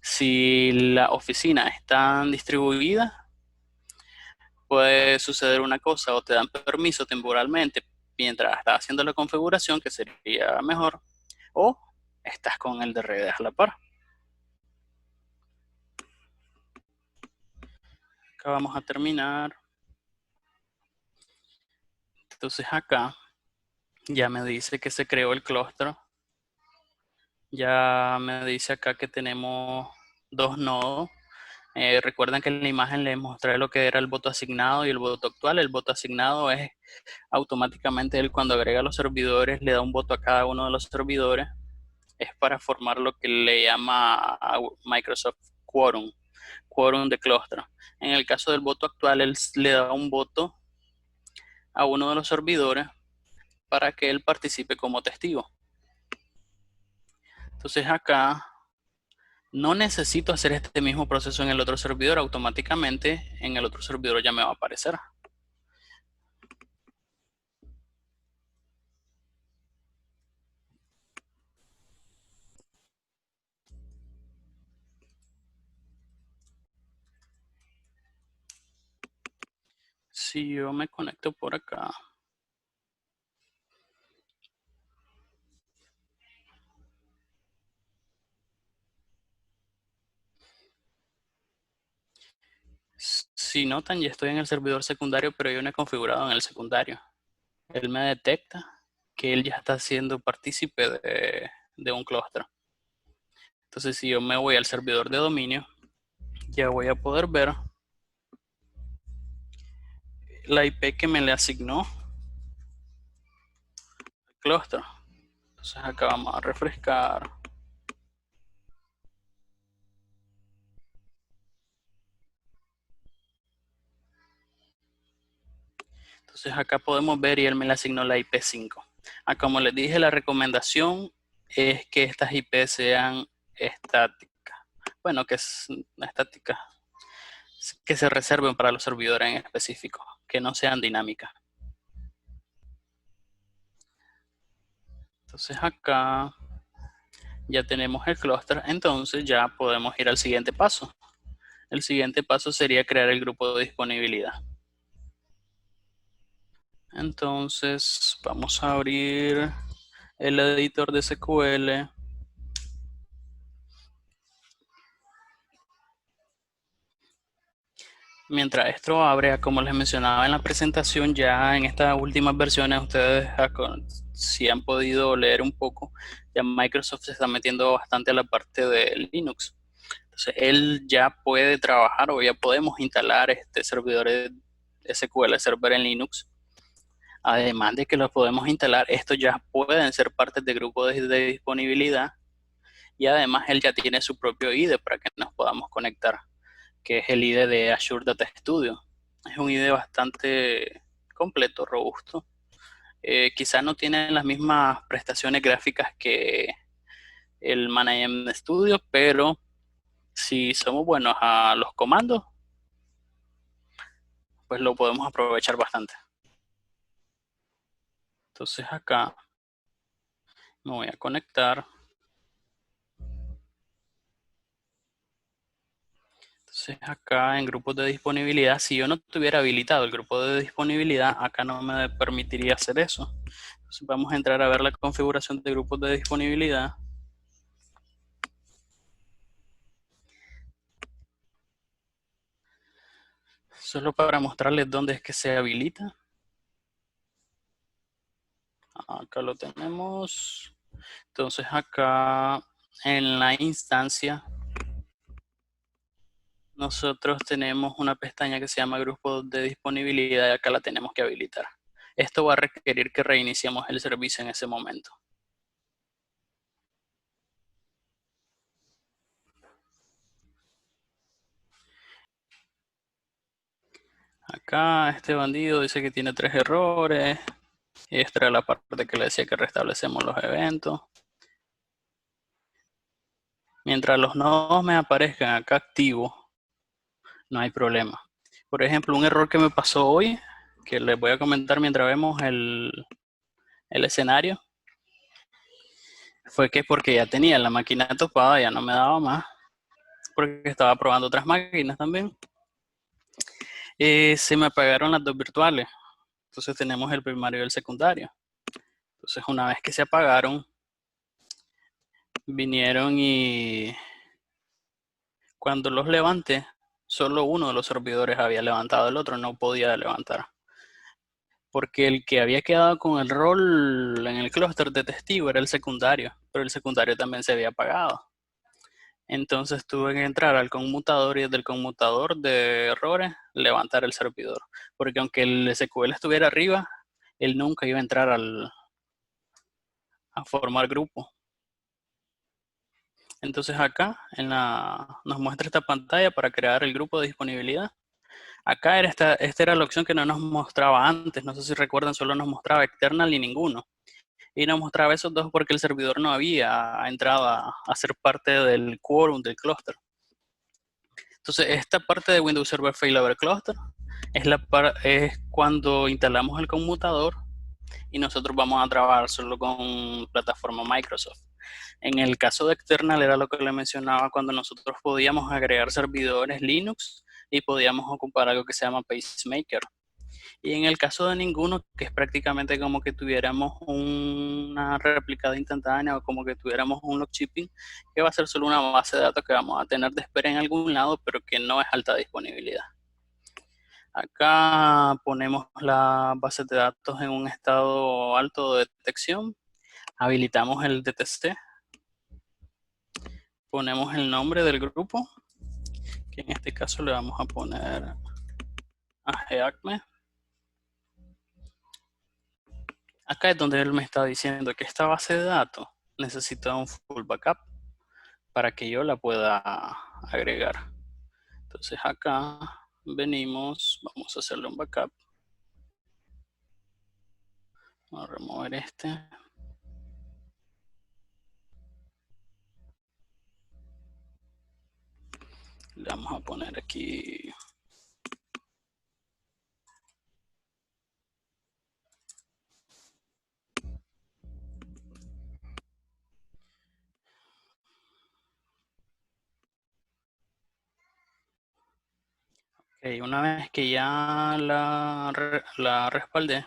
Si la oficina está distribuida, puede suceder una cosa, o te dan permiso temporalmente mientras estás haciendo la configuración, que sería mejor, o estás con el de redes a la par. Acá vamos a terminar. Entonces acá ya me dice que se creó el clúster. Ya me dice acá que tenemos 2 nodos. Recuerden que en la imagen les mostré lo que era el voto asignado y el voto actual. El voto asignado es automáticamente él, cuando agrega los servidores, le da un voto a cada uno de los servidores. Es para formar lo que le llama a Microsoft Quorum de clúster. En el caso del voto actual, él le da un voto a uno de los servidores para que él participe como testigo. Entonces acá no necesito hacer este mismo proceso en el otro servidor. Automáticamente en el otro servidor ya me va a aparecer. Si yo me conecto por acá. Si notan, ya estoy en el servidor secundario, pero yo no he configurado en el secundario. Él me detecta que él ya está siendo partícipe de un clúster. Entonces, si yo me voy al servidor de dominio, ya voy a poder ver la IP que me le asignó el clúster. Entonces acá vamos a refrescar. Entonces acá podemos ver y él me le asignó la IP5. Como les dije, la recomendación es que estas IP sean estáticas. Bueno, que es estática, que se reserven para los servidores en específico, que no sean dinámicas. Entonces acá ya tenemos el clúster, entonces ya podemos ir al siguiente paso. El siguiente paso sería crear el grupo de disponibilidad. Entonces vamos a abrir el editor de SQL. Mientras esto abre, como les mencionaba en la presentación, ya en estas últimas versiones ustedes si han podido leer un poco, ya Microsoft se está metiendo bastante a la parte de Linux. Entonces él ya puede trabajar o ya podemos instalar servidores SQL Server en Linux. Además de que los podemos instalar, estos ya pueden ser parte de grupos de disponibilidad y además él ya tiene su propio IDE para que nos podamos conectar, que es el IDE de Azure Data Studio. Es un IDE bastante completo, robusto. Quizás no tiene las mismas prestaciones gráficas que el Management Studio, pero si somos buenos a los comandos, pues lo podemos aprovechar bastante. Entonces acá me voy a conectar. Entonces acá en grupos de disponibilidad, si yo no tuviera habilitado el grupo de disponibilidad, acá no me permitiría hacer eso. Entonces vamos a entrar a ver la configuración de grupos de disponibilidad. Solo para mostrarles dónde es que se habilita. Acá lo tenemos. Entonces acá en la instancia nosotros tenemos una pestaña que se llama grupos de disponibilidad y acá la tenemos que habilitar. Esto va a requerir que reiniciemos el servicio en ese momento. Acá este bandido dice que tiene 3 errores. Y esta era la parte que le decía que restablecemos los eventos. Mientras los nodos me aparezcan acá activos, no hay problema. Por ejemplo, un error que me pasó hoy, que les voy a comentar mientras vemos el escenario, fue que porque ya tenía la máquina topada, ya no me daba más, porque estaba probando otras máquinas también. Se me apagaron las dos virtuales. Entonces tenemos el primario y el secundario. Entonces una vez que se apagaron, vinieron y cuando los levanté, solo uno de los servidores había levantado, el otro no podía levantar. Porque el que había quedado con el rol en el clúster de testigo era el secundario, pero el secundario también se había apagado. Entonces tuve que entrar al conmutador y desde el conmutador de errores levantar el servidor. Porque aunque el SQL estuviera arriba, él nunca iba a entrar a formar grupo. Entonces acá nos muestra esta pantalla para crear el grupo de disponibilidad. Acá esta era la opción que no nos mostraba antes. No sé si recuerdan, solo nos mostraba external y ninguno. Y nos mostraba esos dos porque el servidor no había entrado a ser parte del quórum del clúster. Entonces, esta parte de Windows Server Failover Cluster es cuando instalamos el conmutador y nosotros vamos a trabajar solo con plataforma Microsoft. En el caso de external era lo que le mencionaba cuando nosotros podíamos agregar servidores Linux y podíamos ocupar algo que se llama PaceMaker. Y en el caso de ninguno, que es prácticamente como que tuviéramos una réplica instantánea o como que tuviéramos un log shipping, que va a ser solo una base de datos que vamos a tener de espera en algún lado, pero que no es alta disponibilidad. Acá ponemos la base de datos en un estado alto de detección. Habilitamos el DTC. Ponemos el nombre del grupo, que en este caso le vamos a poner AGACME. Acá es donde él me está diciendo que esta base de datos necesita un full backup para que yo la pueda agregar. Entonces acá venimos, vamos a hacerle un backup. Vamos a remover este. Le vamos a poner aquí. Ok, una vez que ya la respaldé,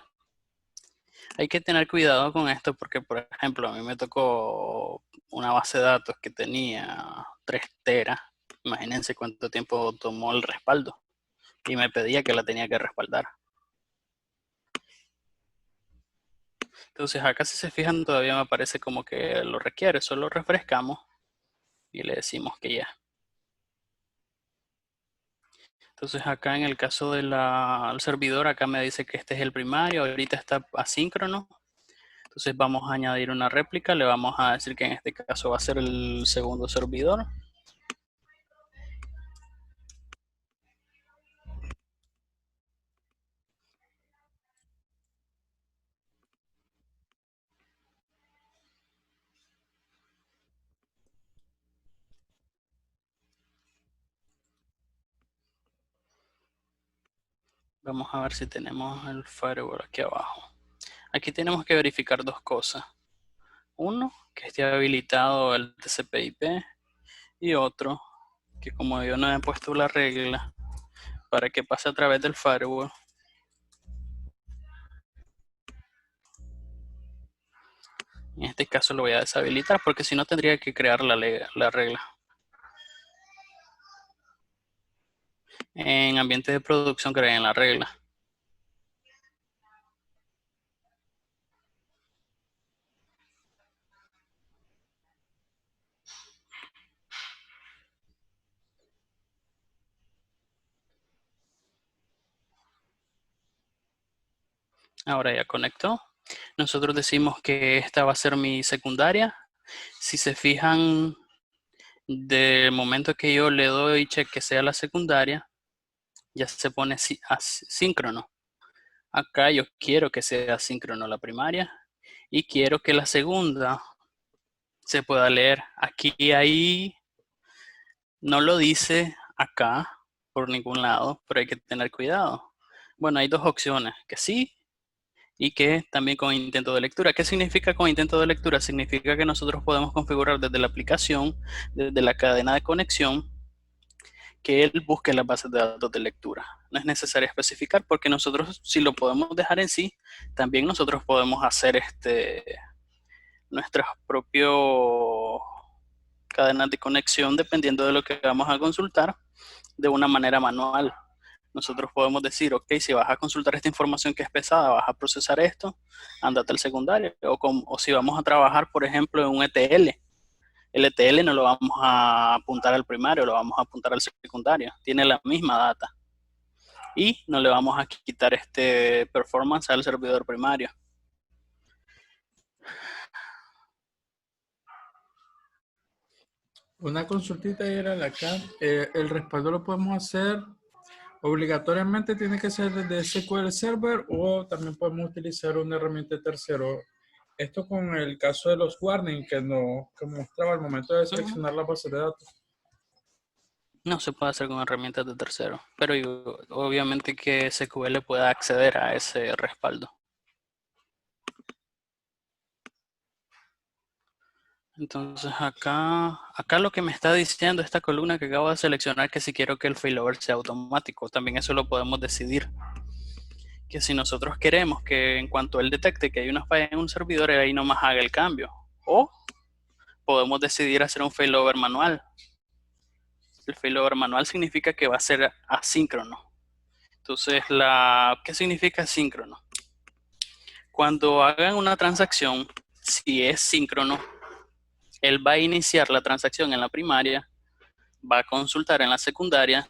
hay que tener cuidado con esto porque, por ejemplo, a mí me tocó una base de datos que tenía 3 teras. Imagínense cuánto tiempo tomó el respaldo. y me pedía que la tenía que respaldar. Entonces acá, si se fijan, todavía me aparece como que lo requiere. Solo refrescamos y le decimos que ya. Entonces acá en el caso del servidor, acá me dice que este es el primario, ahorita está asíncrono. Entonces vamos a añadir una réplica, le vamos a decir que en este caso va a ser el segundo servidor. Vamos a ver si tenemos el firewall aquí abajo. Aquí tenemos que verificar dos cosas. Uno, que esté habilitado el TCP/IP, y otro, que como yo no he puesto la regla para que pase a través del firewall, en este caso lo voy a deshabilitar porque si no tendría que crear la regla. En ambiente de producción creen la regla. Ahora ya conectó. Nosotros decimos que esta va a ser mi secundaria. Si se fijan, del momento que yo le doy check que sea la secundaria, ya se pone asíncrono. Acá yo quiero que sea asíncrono la primaria y quiero que la segunda se pueda leer. Aquí y ahí no lo dice acá por ningún lado, pero hay que tener cuidado. Bueno, hay dos opciones, que sí y que también con intento de lectura. ¿Qué significa con intento de lectura? Significa que nosotros podemos configurar desde la aplicación, desde la cadena de conexión, que él busque las bases de datos de lectura. No es necesario especificar porque nosotros, si lo podemos dejar en sí, también nosotros podemos hacer nuestras propias cadenas de conexión dependiendo de lo que vamos a consultar de una manera manual. Nosotros podemos decir, ok, si vas a consultar esta información que es pesada, vas a procesar esto, ándate al secundario. O si vamos a trabajar, por ejemplo, en un ETL. El ETL no lo vamos a apuntar al primario, lo vamos a apuntar al secundario. Tiene la misma data. Y no le vamos a quitar este performance al servidor primario. Una consultita era la acá. El respaldo lo podemos hacer obligatoriamente, tiene que ser desde SQL Server o también podemos utilizar una herramienta de tercero. Esto con el caso de los warnings que mostraba al momento de seleccionar la base de datos. No se puede hacer con herramientas de tercero, pero obviamente que SQL pueda acceder a ese respaldo. Entonces acá lo que me está diciendo esta columna que acabo de seleccionar, que si quiero que el failover sea automático, también eso lo podemos decidir. Que si nosotros queremos que en cuanto él detecte que hay una falla en un servidor, él ahí nomás haga el cambio. O podemos decidir hacer un failover manual. El failover manual significa que va a ser asíncrono. Entonces, ¿qué significa asíncrono? Cuando hagan una transacción, si es síncrono, él va a iniciar la transacción en la primaria, va a consultar en la secundaria,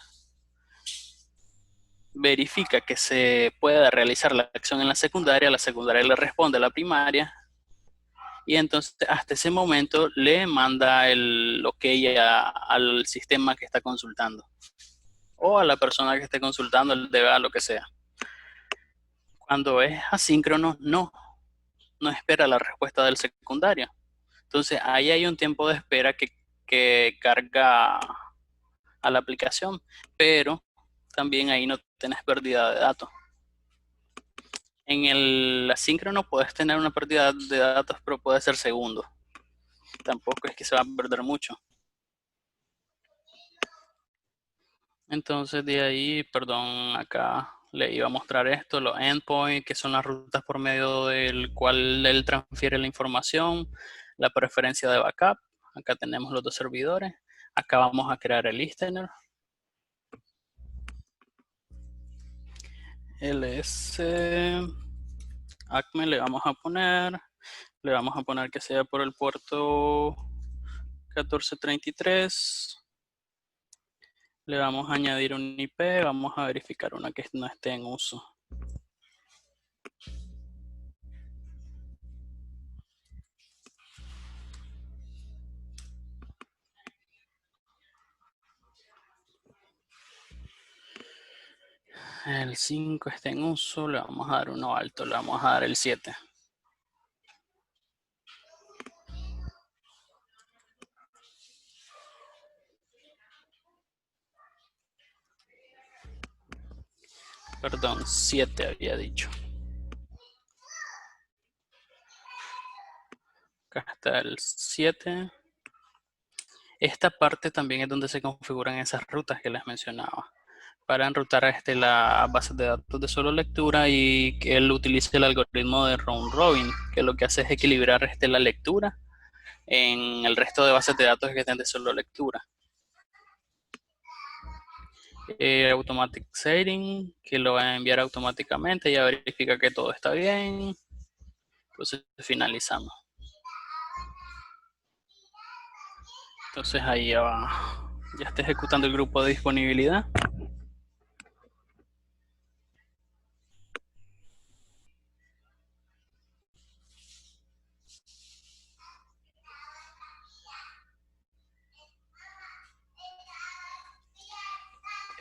verifica que se pueda realizar la acción en la secundaria le responde a la primaria, y entonces hasta ese momento le manda el OK al sistema que está consultando, o a la persona que esté consultando, el DBA, lo que sea. Cuando es asíncrono, no espera la respuesta del secundario. Entonces ahí hay un tiempo de espera que carga a la aplicación, pero también ahí no tenés pérdida de datos. En el asíncrono puedes tener una pérdida de datos, pero puede ser segundos. Tampoco es que se va a perder mucho. Entonces de ahí, perdón, acá le iba a mostrar esto, los endpoints, que son las rutas por medio del cual él transfiere la información, la preferencia de backup. Acá tenemos los dos servidores. Acá vamos a crear el listener. ls acme le vamos a poner que sea por el puerto 1433. Le vamos a añadir un IP, vamos a verificar una que no esté en uso. El 5 está en uso, le vamos a dar uno alto, le vamos a dar el 7. Perdón, 7 había dicho. Acá está el 7. Esta parte también es donde se configuran esas rutas que les mencionaba. Para enrutar la base de datos de solo lectura y que él utilice el algoritmo de round robin, que lo que hace es equilibrar la lectura en el resto de bases de datos que estén de solo lectura. Automatic Setting, que lo va a enviar automáticamente, ya verifica que todo está bien. Entonces finalizamos. Entonces ahí ya está ejecutando el grupo de disponibilidad.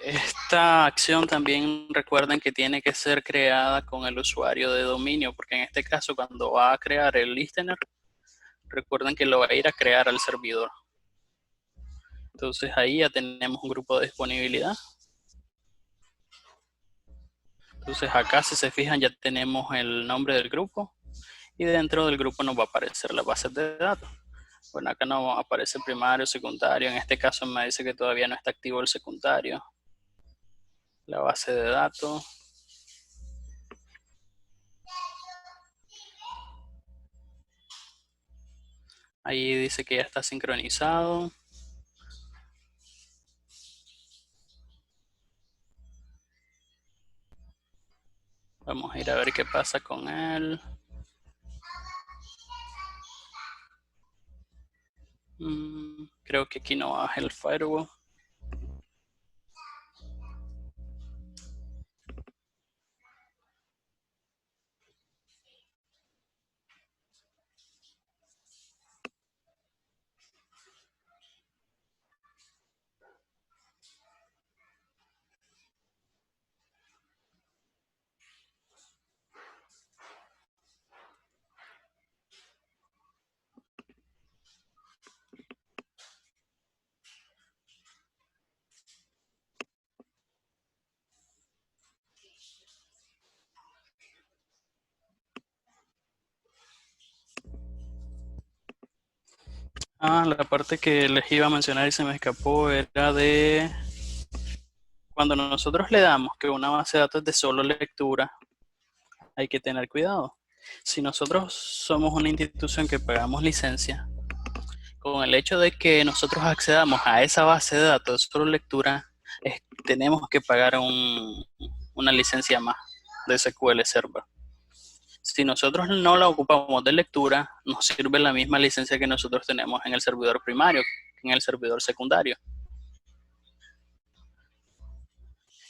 Esta acción también recuerden que tiene que ser creada con el usuario de dominio, porque en este caso cuando va a crear el listener, recuerden que lo va a ir a crear al servidor. Entonces ahí ya tenemos un grupo de disponibilidad. Entonces acá, si se fijan, ya tenemos el nombre del grupo y dentro del grupo nos va a aparecer la base de datos. Bueno, acá no aparece primario, secundario. En este caso me dice que todavía no está activo el secundario. La base de datos. Ahí dice que ya está sincronizado. Vamos a ir a ver qué pasa con él. Creo que aquí no baja el firewall. La parte que les iba a mencionar y se me escapó era de cuando nosotros le damos que una base de datos de solo lectura, hay que tener cuidado. Si nosotros somos una institución que pagamos licencia, con el hecho de que nosotros accedamos a esa base de datos de solo lectura, tenemos que pagar una licencia más de SQL Server. Si nosotros no la ocupamos de lectura, nos sirve la misma licencia que nosotros tenemos en el servidor primario, en el servidor secundario.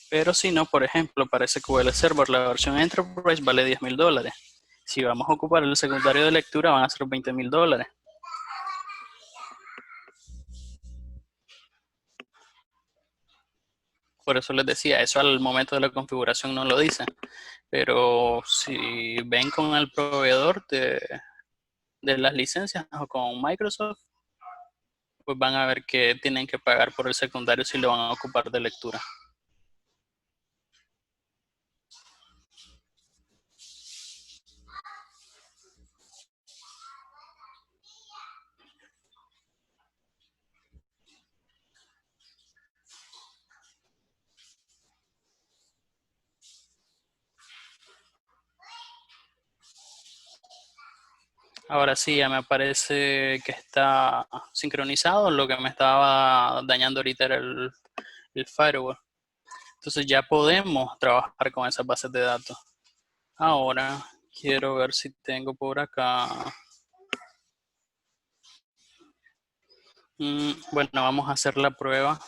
Pero si no, por ejemplo, para SQL Server la versión Enterprise vale $10,000. Si vamos a ocupar el secundario de lectura van a ser $20,000. Por eso les decía, eso al momento de la configuración no lo dice. Pero si ven con el proveedor de las licencias o con Microsoft, pues van a ver que tienen que pagar por el secundario si lo van a ocupar de lectura. Ahora sí, ya me aparece que está sincronizado. Lo que me estaba dañando ahorita era el firewall. Entonces ya podemos trabajar con esas bases de datos. Ahora quiero ver si tengo por acá. Bueno, vamos a hacer la prueba.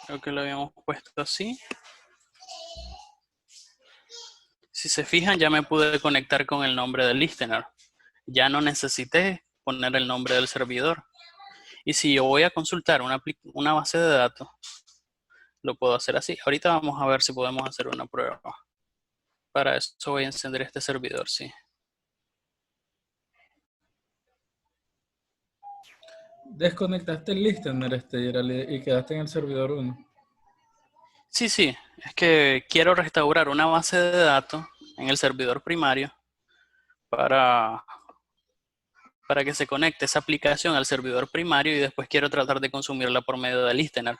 Creo que lo habíamos puesto así. Si se fijan, ya me pude conectar con el nombre del listener. Ya no necesité poner el nombre del servidor. Y si yo voy a consultar una base de datos, lo puedo hacer así. Ahorita vamos a ver si podemos hacer una prueba. Para eso voy a encender este servidor, sí. Desconectaste el listener, Gerald, y quedaste en el servidor 1. Sí, sí. Es que quiero restaurar una base de datos en el servidor primario para que se conecte esa aplicación al servidor primario y después quiero tratar de consumirla por medio del listener.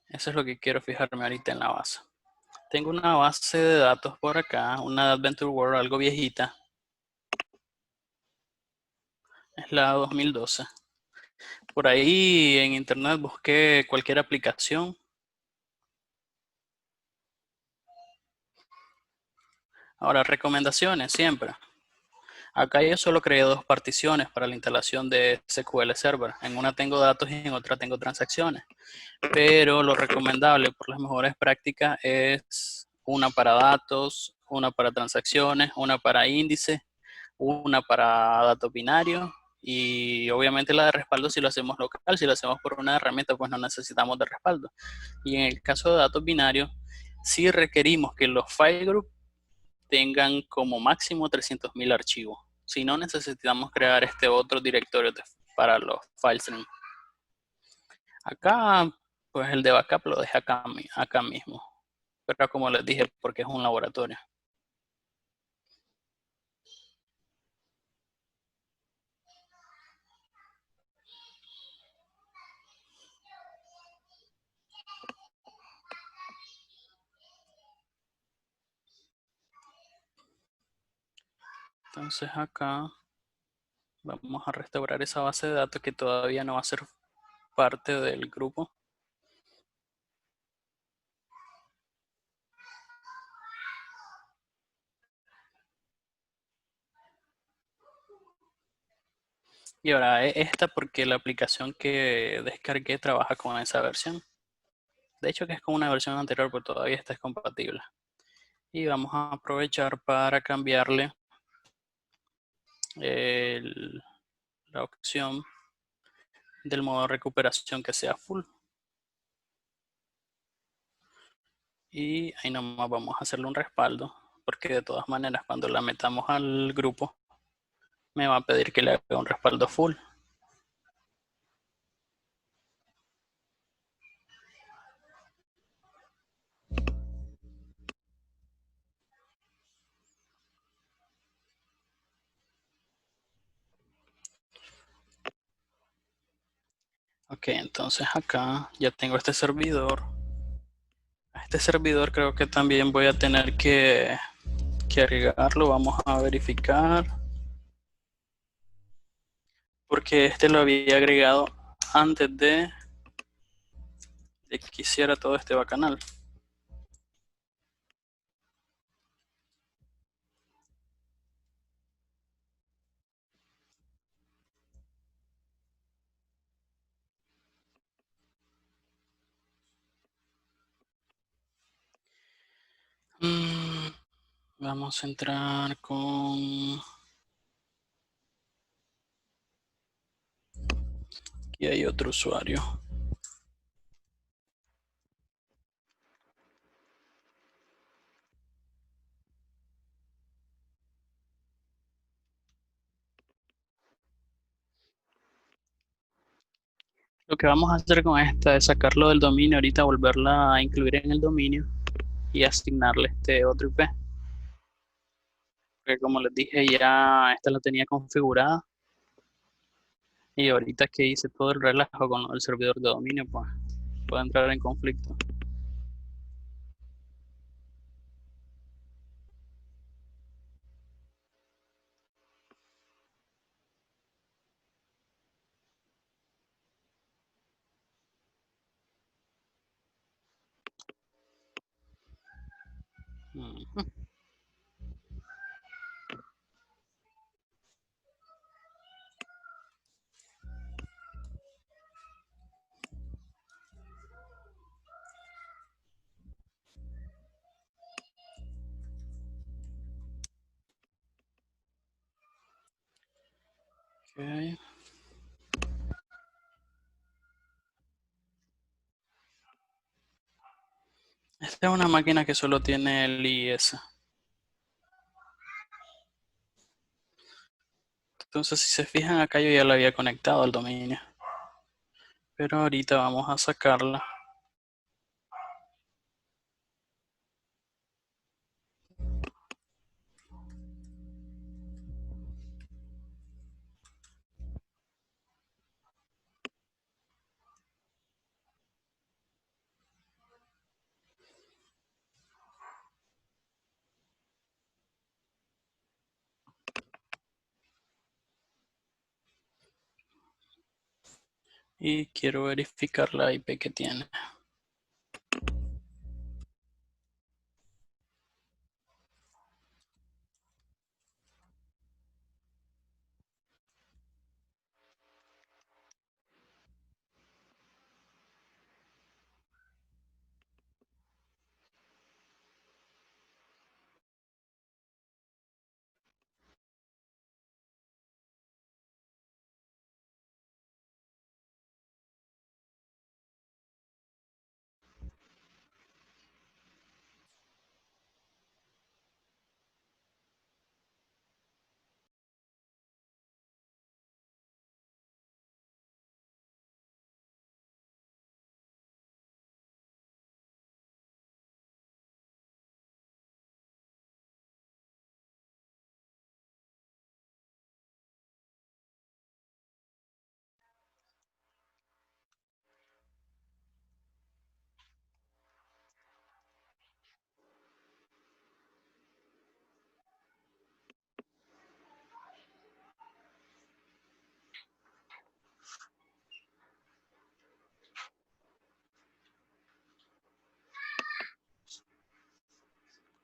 Eso es lo que quiero fijarme ahorita en la base. Tengo una base de datos por acá, una Adventure World, algo viejita. Es la 2012. Por ahí en internet busqué cualquier aplicación. Ahora, recomendaciones siempre. Acá yo solo creé 2 particiones para la instalación de SQL Server. En una tengo datos y en otra tengo transacciones. Pero lo recomendable por las mejores prácticas es una para datos, una para transacciones, una para índice, una para datos binarios y obviamente la de respaldo si lo hacemos local. Si lo hacemos por una herramienta pues no necesitamos de respaldo. Y en el caso de datos binarios sí requerimos que los file group tengan como máximo 300.000 archivos. Si no, necesitamos crear este otro directorio para los file stream. Acá, pues el de backup lo dejé acá mismo. Pero como les dije, porque es un laboratorio. Entonces acá vamos a restaurar esa base de datos que todavía no va a ser parte del grupo. Y ahora esta porque la aplicación que descargué trabaja con esa versión. De hecho que es con una versión anterior, pero todavía está compatible. Y vamos a aprovechar para cambiarle la opción del modo de recuperación que sea full. Y ahí nomás vamos a hacerle un respaldo, porque de todas maneras cuando la metamos al grupo me va a pedir que le haga un respaldo full. Ok, entonces acá ya tengo este servidor. A este servidor creo que también voy a tener que agregarlo. Vamos a verificar. Porque este lo había agregado antes de que hiciera todo este bacanal. Vamos a entrar con... Aquí hay otro usuario. Lo que vamos a hacer con esta es sacarlo del dominio, ahorita volverla a incluir en el dominio y asignarle este otro IP. Porque como les dije, ya esta la tenía configurada. Y ahorita que hice todo el relajo con el servidor de dominio, pues puede entrar en conflicto. Ujú. Ok. Esta es una máquina que solo tiene el IS. Entonces, si se fijan acá, yo ya la había conectado al dominio. Pero ahorita vamos a sacarla. Y quiero verificar la IP que tiene.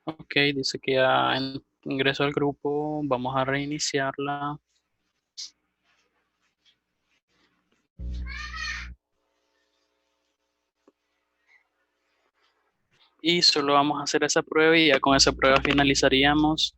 Ok, dice que ya ingresó al grupo. Vamos a reiniciarla. Y solo vamos a hacer esa prueba y ya con esa prueba finalizaríamos.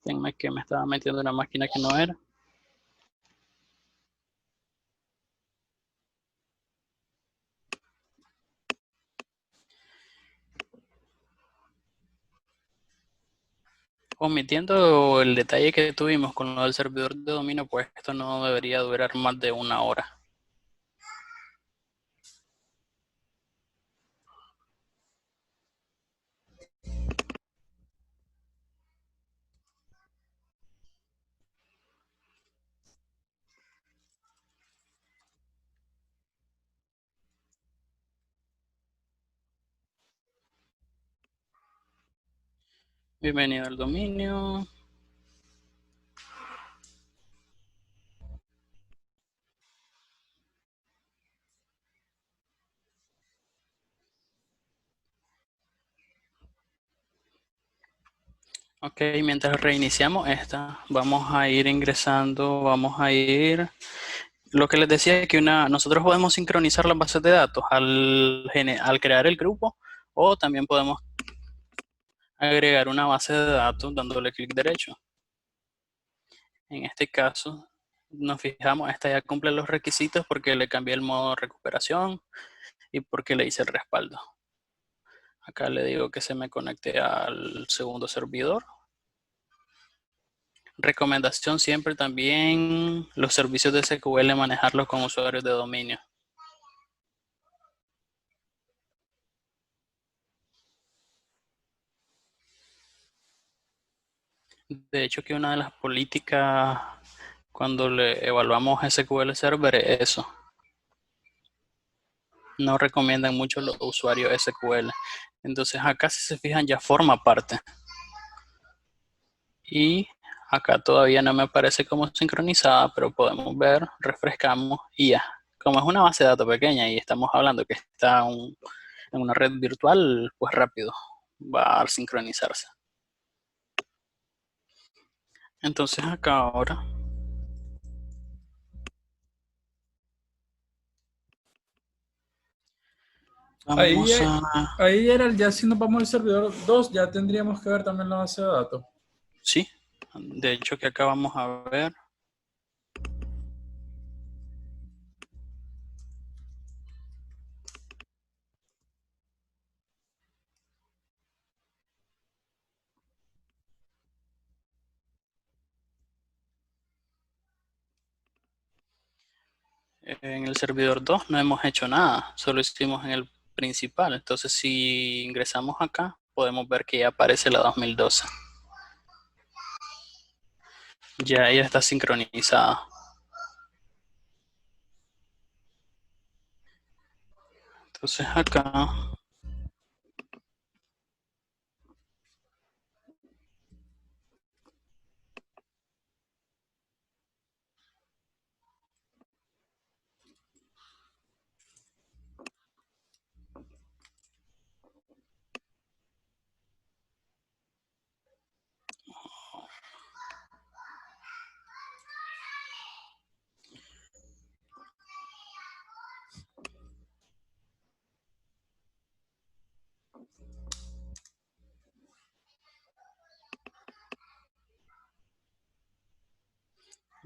Tenme que me estaba metiendo en una máquina que no era. Omitiendo el detalle que tuvimos con lo del servidor de dominio, pues esto no debería durar más de 1 hora. Bienvenido al dominio. Ok, mientras reiniciamos esta, vamos a ir ingresando, vamos a ir. Lo que les decía es que nosotros podemos sincronizar las bases de datos al crear el grupo, o también podemos agregar una base de datos dándole clic derecho. En este caso, nos fijamos, esta ya cumple los requisitos porque le cambié el modo de recuperación y porque le hice el respaldo. Acá le digo que se me conecte al segundo servidor. Recomendación siempre también los servicios de SQL manejarlos con usuarios de dominio. De hecho, que una de las políticas cuando le evaluamos SQL Server es eso. No recomiendan mucho los usuarios SQL. Entonces acá, si se fijan, ya forma parte. Y acá todavía no me aparece como sincronizada, pero podemos ver, refrescamos y ya. Como es una base de datos pequeña y estamos hablando que está en una red virtual, pues rápido va a sincronizarse. Entonces acá ahora Ahí, vamos a... ahí era ya si nos vamos al servidor 2 ya tendríamos que ver también la base de datos. Sí, de hecho que acá vamos a ver. En el servidor 2 no hemos hecho nada, solo hicimos en el principal. Entonces si ingresamos acá, podemos ver que ya aparece la 2012. Ya ella está sincronizada. Entonces acá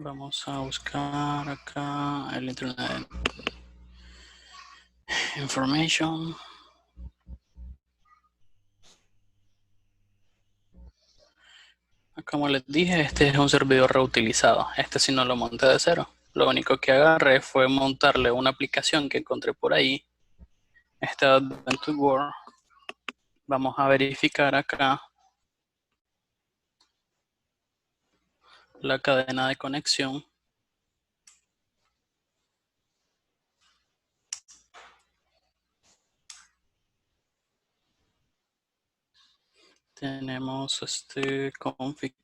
vamos a buscar acá el Internet Information. Como les dije, este es un servidor reutilizado. Este sí no lo monté de cero. Lo único que agarré fue montarle una aplicación que encontré por ahí. Esta Adventure World. Vamos a verificar acá la cadena de conexión. Tenemos este config.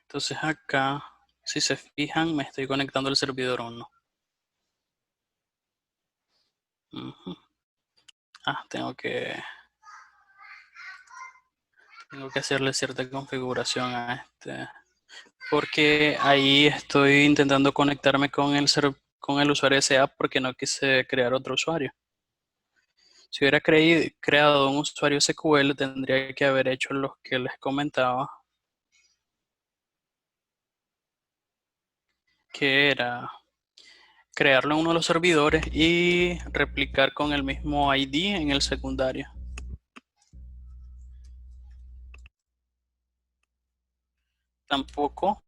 Entonces acá, si se fijan, me estoy conectando al servidor 1. Tengo que hacerle cierta configuración a este. Porque ahí estoy intentando conectarme con con el usuario SA porque no quise crear otro usuario. Si hubiera creado un usuario SQL, tendría que haber hecho lo que les comentaba, que era crearlo en uno de los servidores y replicar con el mismo ID en el secundario. Tampoco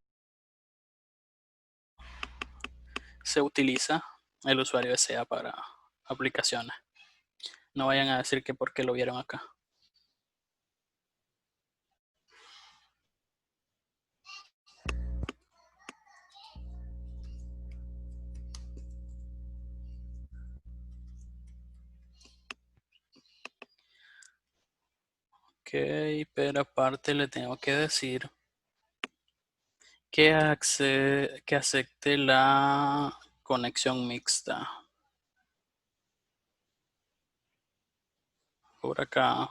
se utiliza el usuario SA para aplicaciones. No vayan a decir que porque lo vieron acá. Ok, pero aparte le tengo que decir que acepte la conexión mixta. Por acá.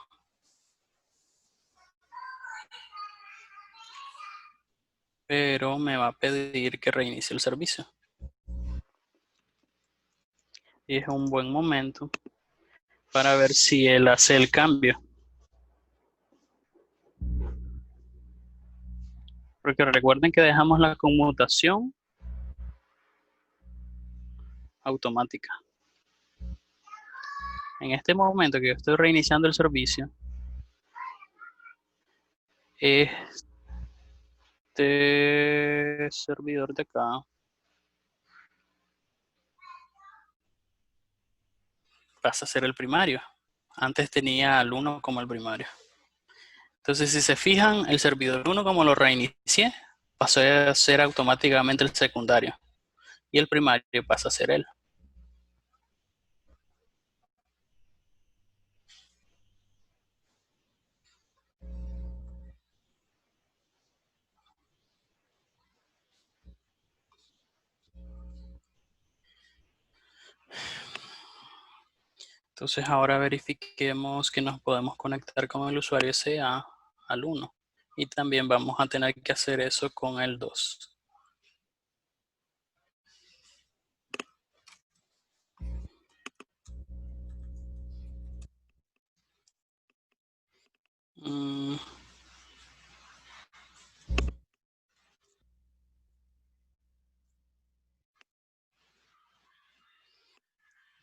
Pero me va a pedir que reinicie el servicio. Y es un buen momento para ver si él hace el cambio. Porque recuerden que dejamos la conmutación automática. En este momento que yo estoy reiniciando el servicio, este servidor de acá pasa a ser el primario. Antes tenía al 1 como el primario. Entonces, si se fijan, el servidor 1 como lo reinicié, pasó a ser automáticamente el secundario. Y el primario pasa a ser él. Entonces ahora verifiquemos que nos podemos conectar con el usuario SA al 1. Y también vamos a tener que hacer eso con el 2.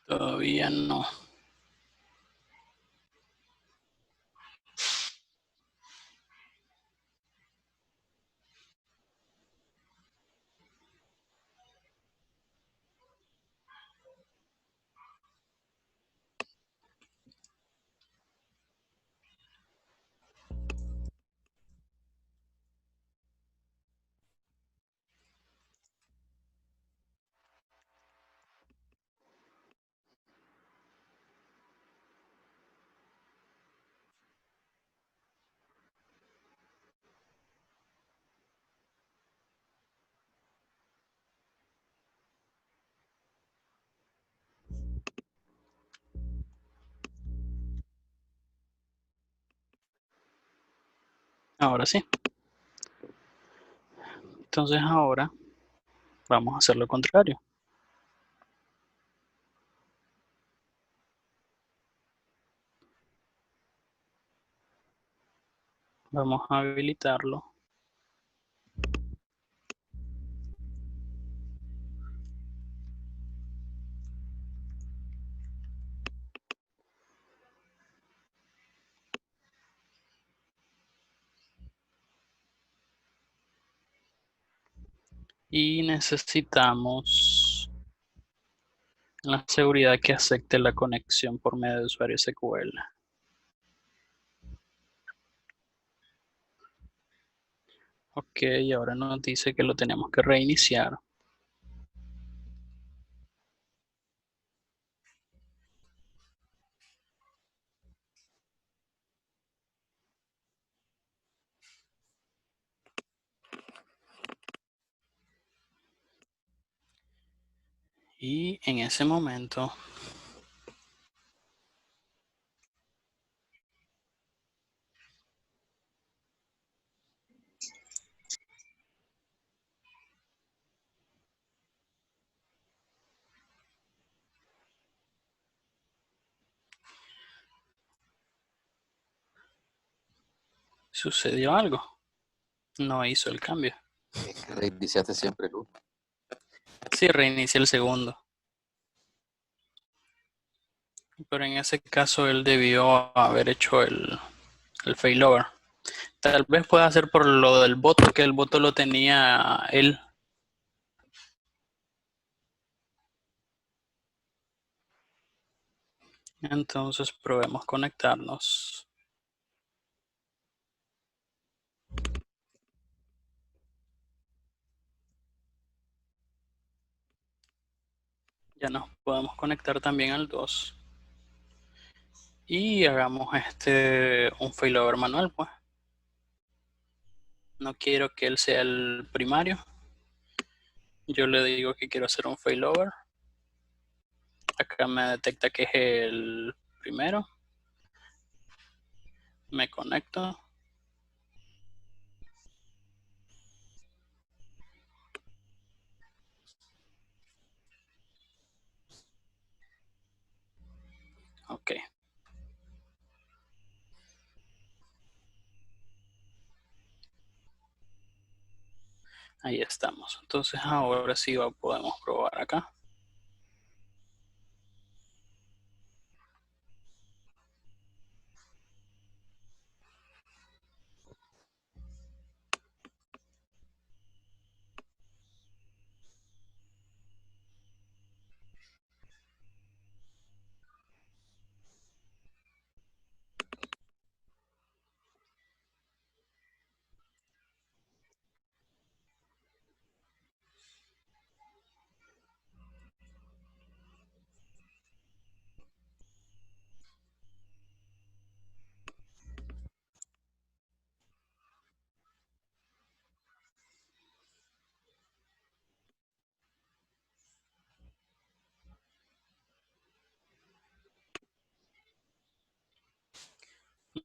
Todavía no. Ahora sí. Entonces ahora vamos a hacer lo contrario. Vamos a habilitarlo. Y necesitamos la seguridad que acepte la conexión por medio de usuario SQL. Ok, ahora nos dice que lo tenemos que reiniciar. Y en ese momento sucedió algo. No hizo el cambio. Reiniciaste siempre el 1. Sí, reinicié el segundo. Pero en ese caso él debió haber hecho el failover. Tal vez pueda ser por lo del voto, que el voto lo tenía él. Entonces probemos conectarnos. Ya nos podemos conectar también al 2. Y hagamos un failover manual, pues. No quiero que él sea el primario. Yo le digo que quiero hacer un failover. Acá me detecta que es el primero. Me conecto. Ok. Ahí estamos. Entonces ahora sí podemos probar acá.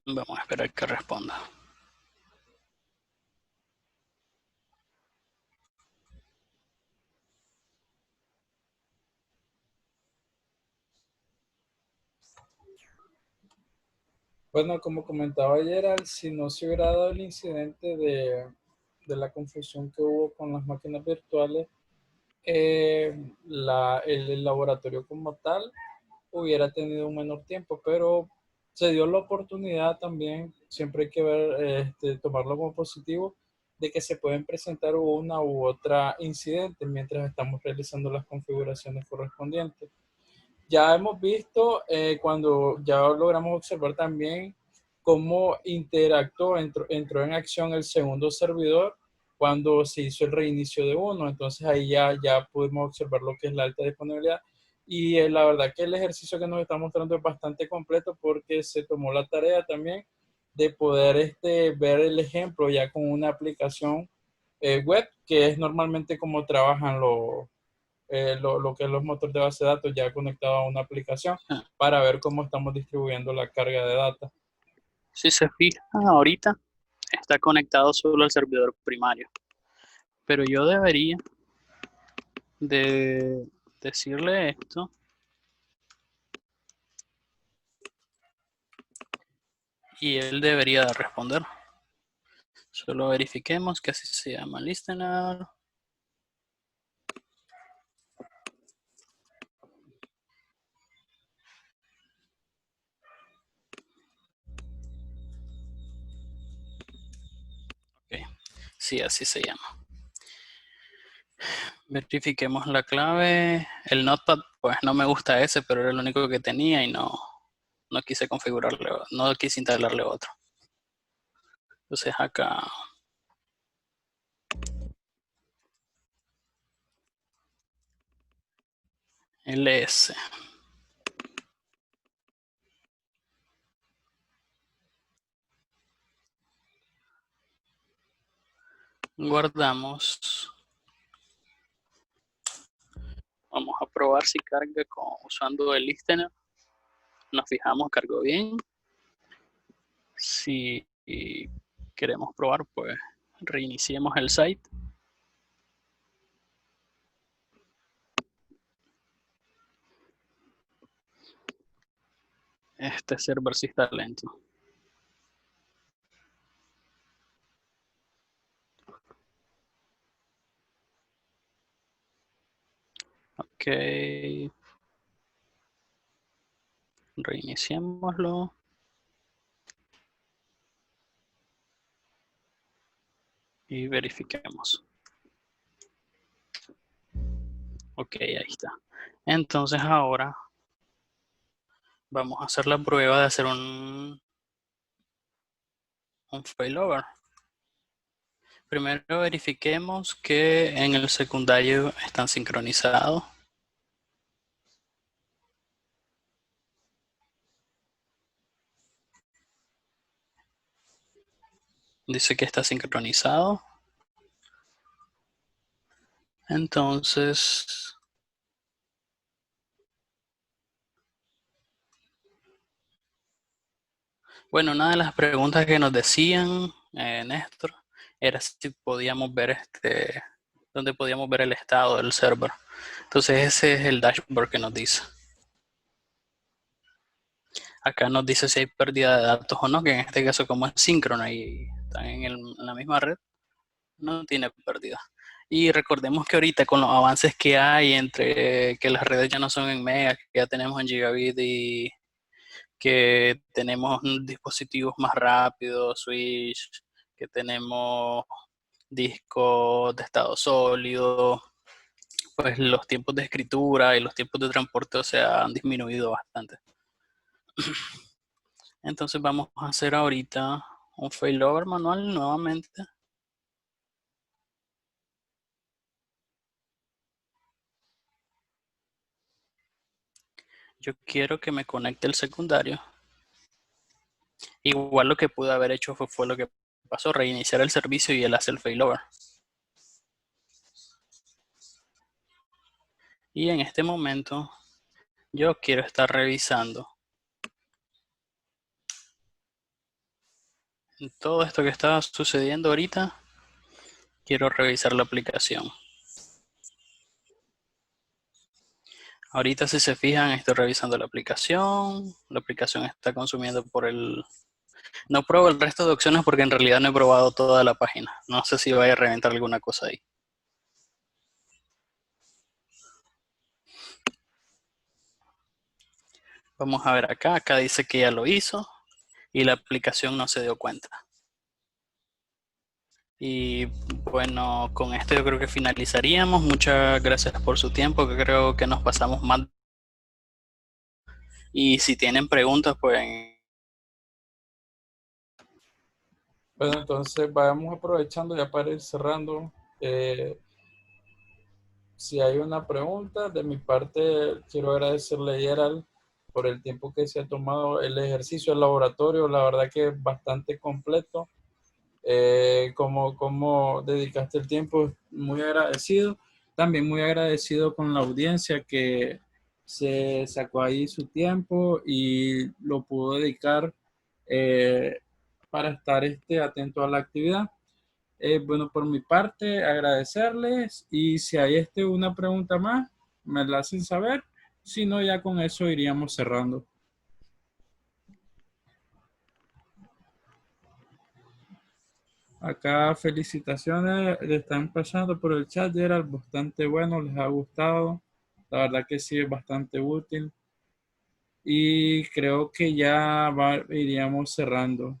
Vamos a esperar que responda. Bueno, como comentaba ayer, si no se hubiera dado el incidente de la confusión que hubo con las máquinas virtuales, el laboratorio como tal hubiera tenido un menor tiempo, pero se dio la oportunidad también, siempre hay que ver, tomarlo como positivo, de que se pueden presentar una u otra incidente mientras estamos realizando las configuraciones correspondientes. Ya hemos visto cuando ya logramos observar también cómo interactuó, entró en acción el segundo servidor cuando se hizo el reinicio de uno. Entonces ahí ya pudimos observar lo que es la alta disponibilidad. Y la verdad que el ejercicio que nos está mostrando es bastante completo porque se tomó la tarea también de poder ver el ejemplo ya con una aplicación web, que es normalmente como trabajan lo que es los motores de base de datos ya conectado a una aplicación para ver cómo estamos distribuyendo la carga de data. Si se fija, ahorita está conectado solo al servidor primario. Pero yo debería de decirle esto. Y él debería de responder. Solo verifiquemos que así se llama listener. Ok, sí, así se llama. Verifiquemos la clave. El notepad, pues no me gusta ese, pero era el único que tenía y no quise configurarle, no quise instalarle otro. Entonces acá ls. Guardamos. Vamos a probar si carga usando el listener. Nos fijamos, cargó bien. Si queremos probar, pues reiniciemos el site. Este server sí está lento. Ok. Reiniciémoslo. Y verifiquemos. Ok, ahí está. Entonces ahora vamos a hacer la prueba de hacer un failover. Primero verifiquemos que en el secundario están sincronizados. Dice que está sincronizado. Entonces, bueno, una de las preguntas que nos decían, Néstor, era si podíamos ver dónde podíamos ver el estado del server. Entonces ese es el dashboard que nos dice. Acá nos dice si hay pérdida de datos o no, que en este caso como es síncrona y están en la misma red, no tiene pérdida. Y recordemos que ahorita con los avances que hay entre que las redes ya no son en megas, que ya tenemos en gigabit y que tenemos dispositivos más rápidos, Switch, que tenemos discos de estado sólido, pues los tiempos de escritura y los tiempos de transporte, o sea, han disminuido bastante. Entonces vamos a hacer ahorita un failover manual nuevamente. Yo quiero que me conecte el secundario. Igual lo que pude haber hecho fue lo que pasó, reiniciar el servicio y él hace el failover. Y en este momento yo quiero estar revisando todo esto que está sucediendo ahorita. Quiero revisar la aplicación. Ahorita si se fijan estoy revisando la aplicación está consumiendo por el... No pruebo el resto de opciones porque en realidad no he probado toda la página. No sé si vaya a reventar alguna cosa ahí. Vamos a ver acá, acá dice que ya lo hizo y la aplicación no se dio cuenta. Y bueno, con esto yo creo que finalizaríamos. Muchas gracias por su tiempo, que creo que nos pasamos más. Y si tienen preguntas, pues... Bueno, entonces vamos aprovechando ya para ir cerrando. Si hay una pregunta, de mi parte quiero agradecerle a Gerald por el tiempo que se ha tomado el ejercicio del laboratorio. La verdad que es bastante completo. Como dedicaste el tiempo, muy agradecido. También muy agradecido con la audiencia que se sacó ahí su tiempo y lo pudo dedicar para estar atento a la actividad. Bueno, por mi parte, agradecerles y si hay una pregunta más, me la hacen saber. Si no, ya con eso iríamos cerrando. Acá felicitaciones, le están pasando por el chat, Gerald, bastante bueno, les ha gustado. La verdad que sí, es bastante útil. Y creo que ya iríamos cerrando.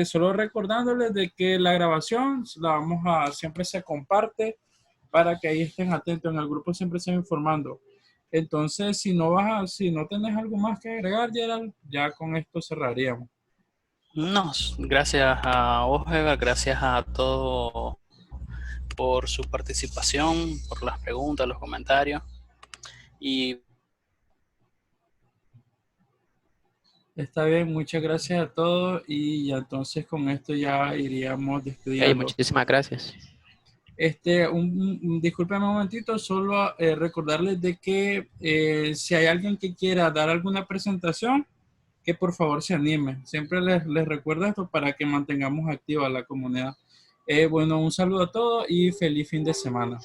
Solo recordándoles de que la grabación siempre se comparte para que ahí estén atentos. En el grupo siempre se va informando. Entonces, si no tenés algo más que agregar, Gerald, ya con esto cerraríamos. No, gracias a vos, Eva, gracias a todos por su participación, por las preguntas, los comentarios. Y Está bien, muchas gracias a todos y ya entonces con esto ya iríamos despidiendo. Muchísimas gracias. Disculpen un momentito, solo recordarles de que si hay alguien que quiera dar alguna presentación, que por favor se anime. Siempre les recuerdo esto para que mantengamos activa la comunidad. Bueno, un saludo a todos y feliz fin de semana.